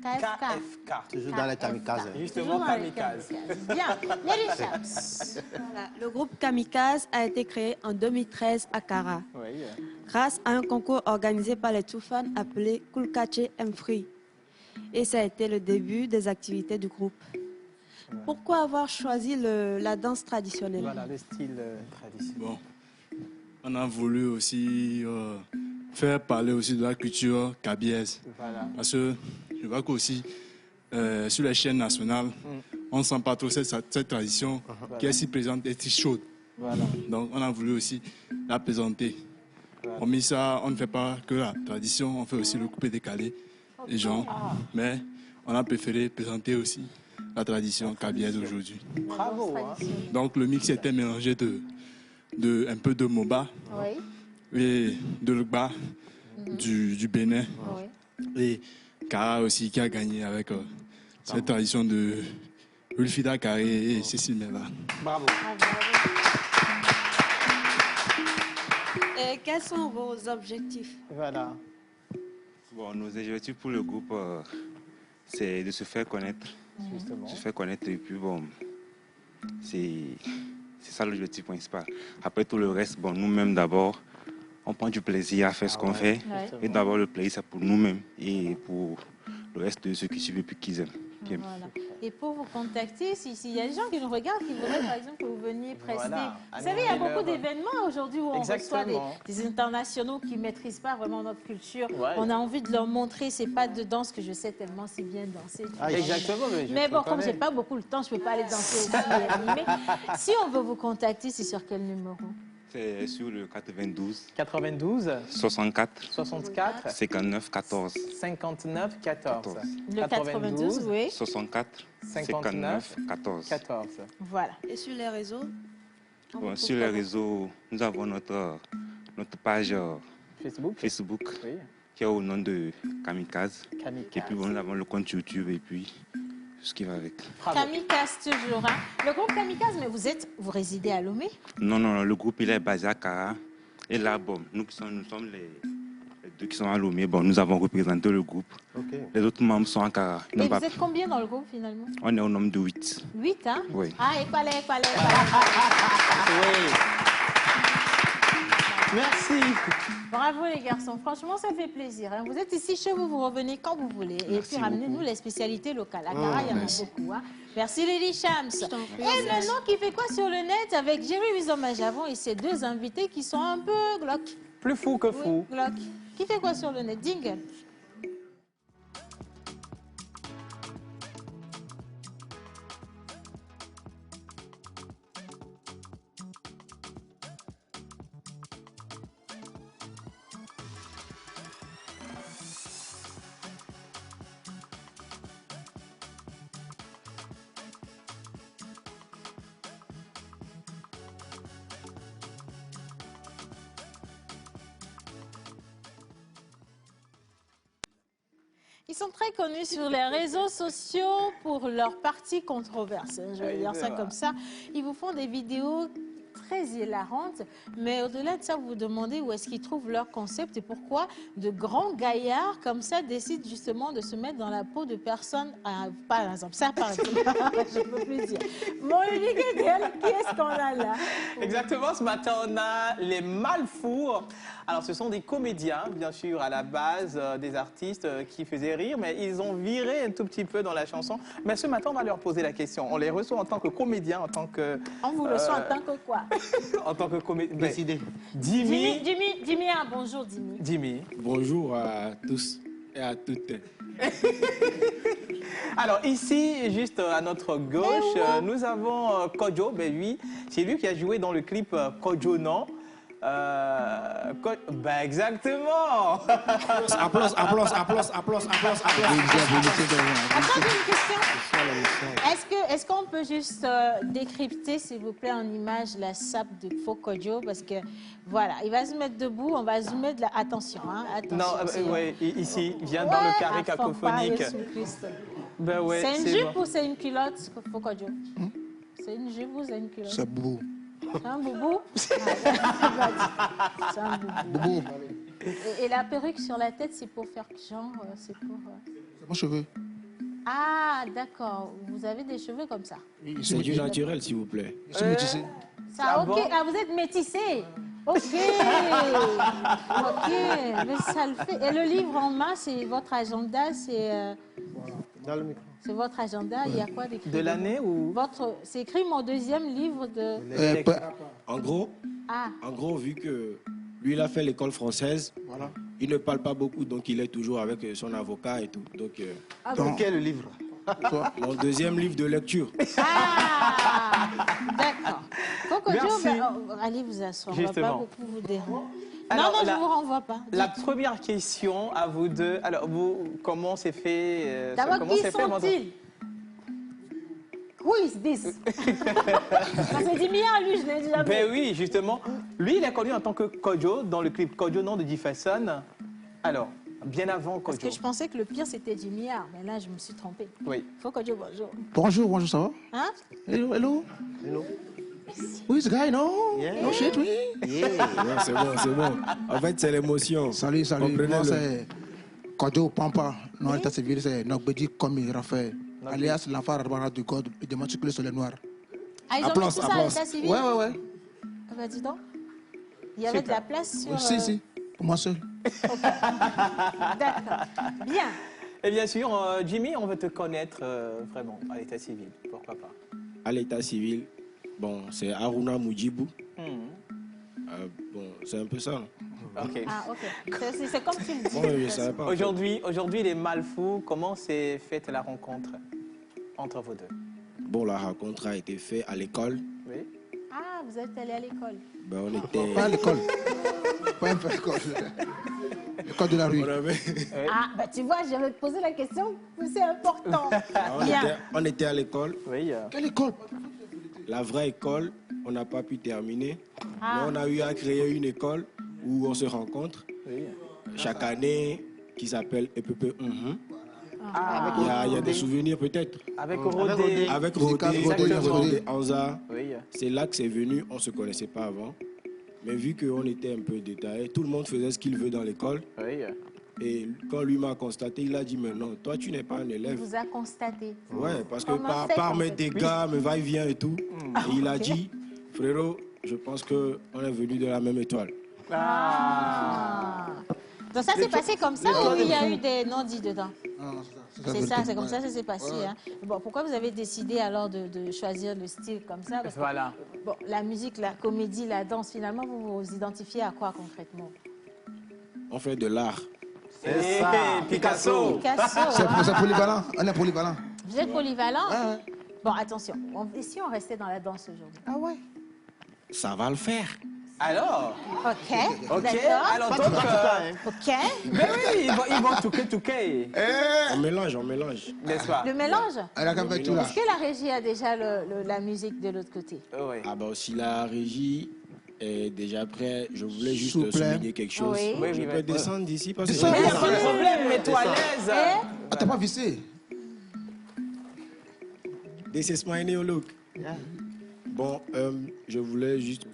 KFK. Toujours dans les kamikazes. Justement, kamikaze. Bien. Nelly Chaps. Voilà. Le groupe Kamikaze a été créé en 2013 à Kara. Oui. Grâce à un concours organisé par les Toufans appelé Kulkache M-Free. Et ça a été le début des activités du groupe. Pourquoi avoir choisi la danse traditionnelle? Voilà, le style traditionnel. Bon, on a voulu aussi faire parler aussi de la culture kabyèse. Voilà. Parce que je vois qu'aussi, sur les chaînes nationales, on ne sent pas trop cette tradition qui est si présente et si chaude. Voilà. Donc on a voulu aussi la présenter. Voilà. Hormis ça, on ne fait pas que la tradition, on fait aussi le coupé décalé des gens. Mais on a préféré présenter aussi la tradition kabyèse aujourd'hui. Bravo. Hein. Donc le mix était mélangé un peu de Moba et de Lugba du Bénin. Et Kara aussi qui a gagné avec cette tradition de Ulfida Carré et Cécile Mela. Bravo. Et quels sont vos objectifs? Voilà. Bon, nos objectifs pour le groupe, c'est de se faire connaître. Justement. Se faire connaître et puis bon, c'est ça l'objectif principal. Après tout le reste, bon, nous-mêmes d'abord, on prend du plaisir à faire ce qu'on fait. Et d'abord le plaisir c'est pour nous-mêmes et pour le reste de ceux qui suivent et puis qui aiment. Voilà. Et pour vous contacter, s'il y a des gens qui nous regardent, qui voudraient par exemple que vous veniez prester. Voilà. Vous savez, il y a beaucoup d'événements aujourd'hui où on Exactement. reçoit des internationaux qui ne maîtrisent pas vraiment notre culture. Ouais. On a envie de leur montrer ces pas de danse que je sais tellement si bien danser. Exactement. Mais bon, comme je n'ai pas beaucoup le temps, je ne peux pas aller danser aussi et animer. Si on veut vous contacter, c'est sur quel numéro? C'est sur le 92. 64. 59 14. 59 14. Le 92, oui. 64 59 14. Voilà. Et sur les réseaux? Bon, sur les réseaux, nous avons notre page Facebook qui est au nom de Kamikaze. Et puis bon, nous avons le compte YouTube et puis ce qui va avec. Kamikaze toujours. Hein. Le groupe Kamikaze, mais vous résidez à Lomé? Non, le groupe il est basé à Kara. Et là, bon, nous sommes les deux qui sont à Lomé. Bon, nous avons représenté le groupe. Les autres membres sont à Kara. Et vous êtes combien dans le groupe finalement? On est au nombre de 8. 8, hein? Oui. Ah, et quoi. Oui. Merci. Bravo les garçons, franchement ça fait plaisir. Hein. Vous êtes ici chez vous, vous revenez quand vous voulez. Et puis ramenez-nous les spécialités locales. À Cara, il y en a beaucoup. Hein. Merci Lady Shams. Et maintenant, qui fait quoi sur le net avec Jerry Wizomajavon et ses deux invités qui sont un peu glauques. Plus fou que fou. Oui, glauques. Qui fait quoi sur le net? Jingle. Ils sont très connus sur les réseaux sociaux pour leurs parties controversées. Je vais dire ça comme ça. Ils vous font des vidéos très hilarantes, mais au-delà de ça, vous vous demandez où est-ce qu'ils trouvent leur concept et pourquoi de grands gaillards comme ça décident justement de se mettre dans la peau de personnes, par exemple, ça par exemple, je ne peux plus dire. Mon unique idéal, qui est-ce qu'on a là? Exactement, ce matin on a les Malfours. Alors ce sont des comédiens, bien sûr, à la base, des artistes qui faisaient rire, mais ils ont viré un tout petit peu dans la chanson. Mais ce matin, on va leur poser la question. On les reçoit en tant que comédiens, en tant que... On vous reçoit en tant que quoi? En tant que comédien. Décidé. Jimmy. Jimmy, bonjour Jimmy. Jimmy. Bonjour à tous et à toutes. Alors ici, juste à notre gauche, nous avons Kojo. Ben lui, c'est lui qui a joué dans le clip Kojo Non. Ben exactement. Applause. Attends, j'ai une question. Est-ce qu'on peut juste décrypter, s'il vous plaît, en image la sape de faux Kojo? Parce que, voilà, il va se mettre debout, on va zoomer de la... Attention, hein, attention. Non, oui, ici, il vient dans le carré cacophonique. Ben ouais, c'est une jupe ou c'est une culotte, faux Kojo? C'est une jupe ou c'est une culotte? C'est boubou. C'est un boubou? C'est un boubou. Et la perruque sur la tête, c'est pour faire genre, c'est pour... C'est mon cheveu. Ah, d'accord. Vous avez des cheveux comme ça. C'est du naturel, s'il vous plaît. Je suis métissé. Ça, ok. Ah, vous êtes métissé. Ok. Ok. Mais ça le fait. Et le livre en main, c'est votre agenda, c'est... Dans le micro. C'est votre agenda, il y a quoi d'écrit? De l'année ou... C'est écrit mon deuxième livre de... En gros, vu que lui, il a fait l'école française, voilà. Il ne parle pas beaucoup, donc il est toujours avec son avocat et tout. Donc, quel livre? Mon deuxième livre de lecture. Ah, d'accord. Merci. Allez vous asseoir, Justement. on ne va pas beaucoup vous déranger. Alors, non, je ne vous renvoie pas. La première question à vous deux. Alors, vous, comment c'est fait D'abord, qui sont-ils? Who is this? Parce que Jimmy, lui, je l'ai déjà vu. Ben oui, justement. Lui, il est connu en tant que Kojo dans le clip Kojo Non de Jefferson. Alors, bien avant Kojo. Parce que je pensais que le pire, c'était Jimmy, mais là, je me suis trompée. Oui. Faut Kojo, bonjour. Bonjour, ça va? Hein? Hello. Who is the guy, no? Yeah. No shit, oui? Yeah. Ouais, c'est bon. En fait, c'est l'émotion. Salut. Moi, c'est Kojo Pampa. Non, l'état civil, c'est Nogbedi Komi Raphaël. Alias l'enfant Arbara du code de matriculer sur les noirs. Ah, ils ont mis tout ça à l'état civil? Ouais. Ah bah dis donc. Il y avait de la place sur... Si. Pour moi seul. Okay. D'accord. Bien. Et bien sûr, Jimmy, on veut te connaître vraiment à l'état civil. Pourquoi pas? À l'état civil, bon, c'est Haruna Moudjibou. Bon, c'est un peu ça. Ok. Ah, ok. C'est comme tu le dis. Oui, je savais pas. Aujourd'hui, les Malfous, comment s'est faite la rencontre entre vous deux? Bon, la rencontre a été faite à l'école. Oui. Ah, vous êtes allé à l'école? Ben, on était... Pas à l'école. Pas à l'école. L'école de la rue. Ah, bah tu vois, j'avais posé la question, c'est important. On était à l'école. Oui. Quelle école? La vraie école, on n'a pas pu terminer. Mais on a eu à créer une école où on se rencontre chaque année, qui s'appelle EPP. Il y a des souvenirs peut-être. Avec Rodé. Avec Rodé, Anza. C'est là que c'est venu, on ne se connaissait pas avant. Mais vu qu'on était un peu détaillé, tout le monde faisait ce qu'il veut dans l'école. Et quand lui m'a constaté, il a dit, mais non, toi tu n'es pas un élève. Il vous a constaté. Ouais, parce que par mes dégâts, mes va-et-vient et tout, et il a dit, frérot, je pense qu'on est venu de la même étoile. Donc ça s'est passé comme ça ou il y a eu des non-dits dedans? C'est ça, c'est comme ça que ça s'est passé. Ouais. Hein. Bon, pourquoi vous avez décidé alors de choisir le style comme ça? Parce que, voilà. Bon, la musique, la comédie, la danse, finalement, vous vous identifiez à quoi concrètement? On fait de l'art. C'est ça, Picasso. C'est polyvalent, on est polyvalent. Vous êtes polyvalent? Bon, attention, et si on restait dans la danse aujourd'hui? Ah ouais? Ça va le faire. Alors? Ok, Ok, d'accord. alors donc... Ok. Mais oui, ils vont touquer. On mélange, N'est-ce pas? Le mélange? tout là. Est-ce que la régie a déjà la musique de l'autre côté? Oui. Ah bah si la régie est déjà prête, je voulais juste S'il vous plaît. souligner quelque chose. Oui. Je peux descendre d'ici parce que... Mais il n'y a pas de problème, mets-toi à l'aise. Ah, t'as pas vissé? This is my new look. Bon, je voulais juste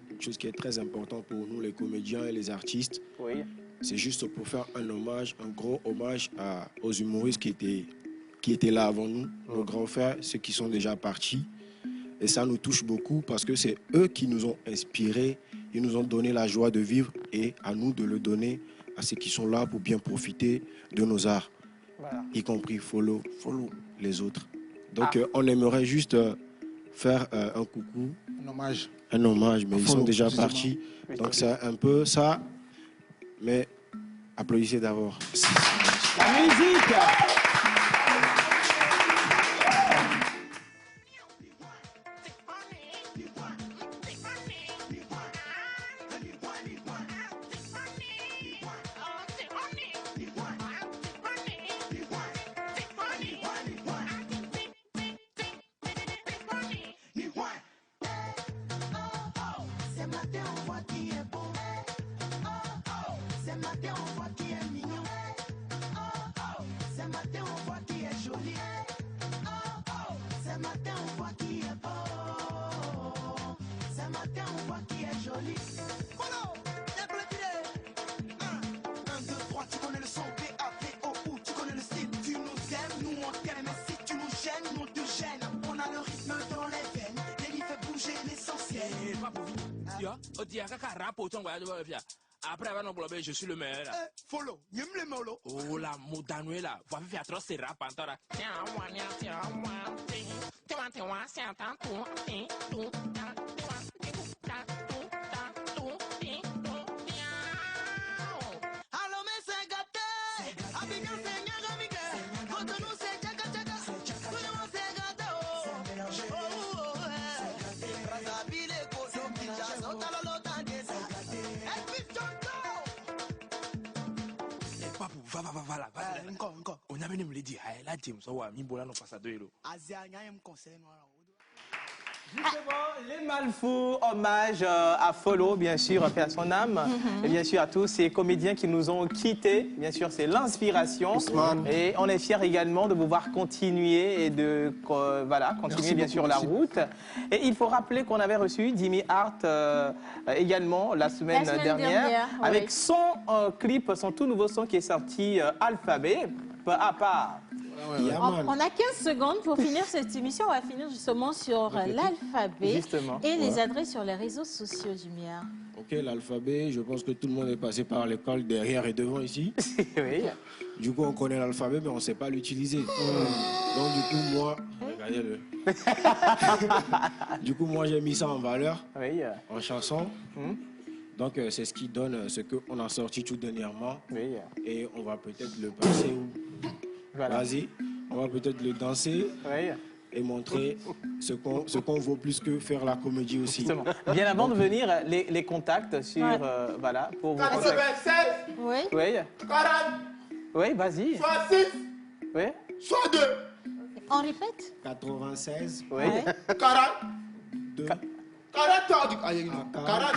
quelque chose qui est très important pour nous, les comédiens et les artistes. Oui. C'est juste pour faire un hommage, un gros hommage aux humoristes qui étaient là avant nous, nos grands frères, ceux qui sont déjà partis. Et ça nous touche beaucoup parce que c'est eux qui nous ont inspirés, ils nous ont donné la joie de vivre et à nous de le donner à ceux qui sont là pour bien profiter de nos arts, y compris follow les autres. Donc on aimerait juste faire un coucou, un hommage, mais ils sont déjà partis. Donc c'est un peu ça, mais applaudissez d'abord. La musique. Après, je suis le meilleur. Follow, oh la Moudanouela, va faire trop ces rap encore. Voilà. Encore. On a venu me le dire. Là, James, on va me boire nos passados. Justement, les Malfous, hommage à Follow, bien sûr, paix à son âme, et bien sûr à tous ces comédiens qui nous ont quittés. Bien sûr, c'est l'inspiration. Et on est fiers également de pouvoir continuer et de continuer bien sûr la route. Et il faut rappeler qu'on avait reçu Jimmy Hart également la semaine dernière avec son clip, son tout nouveau son qui est sorti, Alphabet, pas à part. On a 15 secondes pour finir cette émission. On va finir justement sur l'alphabet et les adresses sur les réseaux sociaux du MIA. Ok, l'alphabet, je pense que tout le monde est passé par l'école derrière et devant ici. Oui. Du coup, on connaît l'alphabet, mais on ne sait pas l'utiliser. Donc, du coup, moi, regardez-le. Du coup, moi, j'ai mis ça en valeur, en chanson. Donc, c'est ce qui donne ce qu'on a sorti tout dernièrement. Et on va peut-être le passer où? Vas-y, on va peut-être le danser et montrer ce qu'on vaut plus que faire la comédie aussi. Justement. Bien avant de venir, les contacts sur, pour vous contacter. 96. Oui. 40. Oui, vas-y. 66. Oui. 62. On répète? 96. Oui. 40. 2. 40. 40.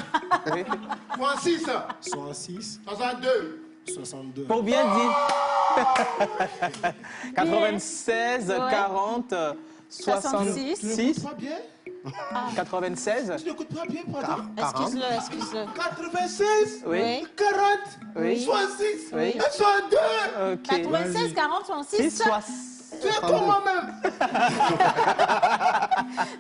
66. 66. 62. 62. Pour bien dire. 96, 40, 66. 96. Tu n'écoutes pas bien, Excuse-le. 96. Oui. 40. Oui. 66. Oui. 62. Ok. 96, 40, 66. Tu es comme moi-même.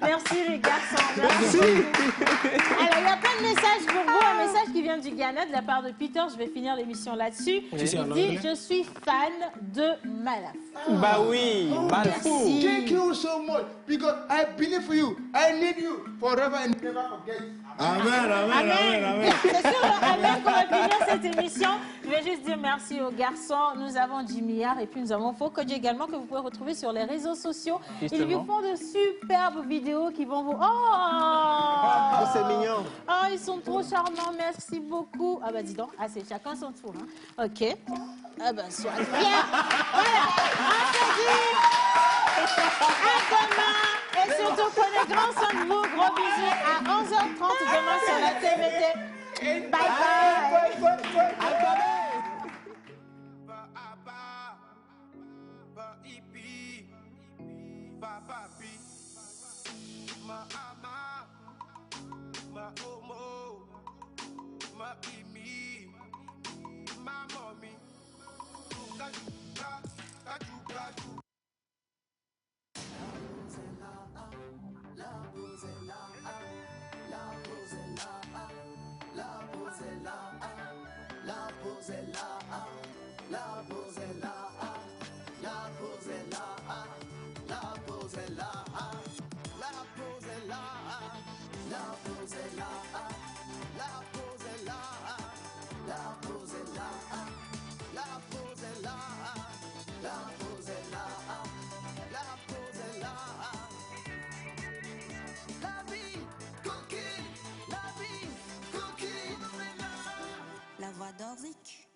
Merci les garçons. Merci. Alors, il y a plein de messages pour vous. Un message qui vient vient du Ghana de la part de Peter. Je vais finir l'émission là-dessus. Oui. Il dit, je suis fan de Malaf. Bah oui, Malfou. Thank you so much because I believe you. I need you forever and never forget. Amen, amen, amen, amen. C'est sur le Amen qu'on va finir cette émission. Je vais juste dire merci aux garçons. Nous avons Jimmy Yard et puis nous avons Fokodji également que vous pouvez retrouver sur les réseaux sociaux. Justement. Ils vous font de superbes vidéos qui vont vous... Oh, c'est mignon. Oh, ils sont trop charmants. Merci beaucoup. Ah bah dis donc, ah, c'est chacun son tour. Hein. Ok. Ah bah sois bien. Voilà. Un commun. Et surtout, prenez grand soin de vous. Gros bisous à 11h30 demain sur la TVT. Bye bye. La voix d'Orzik.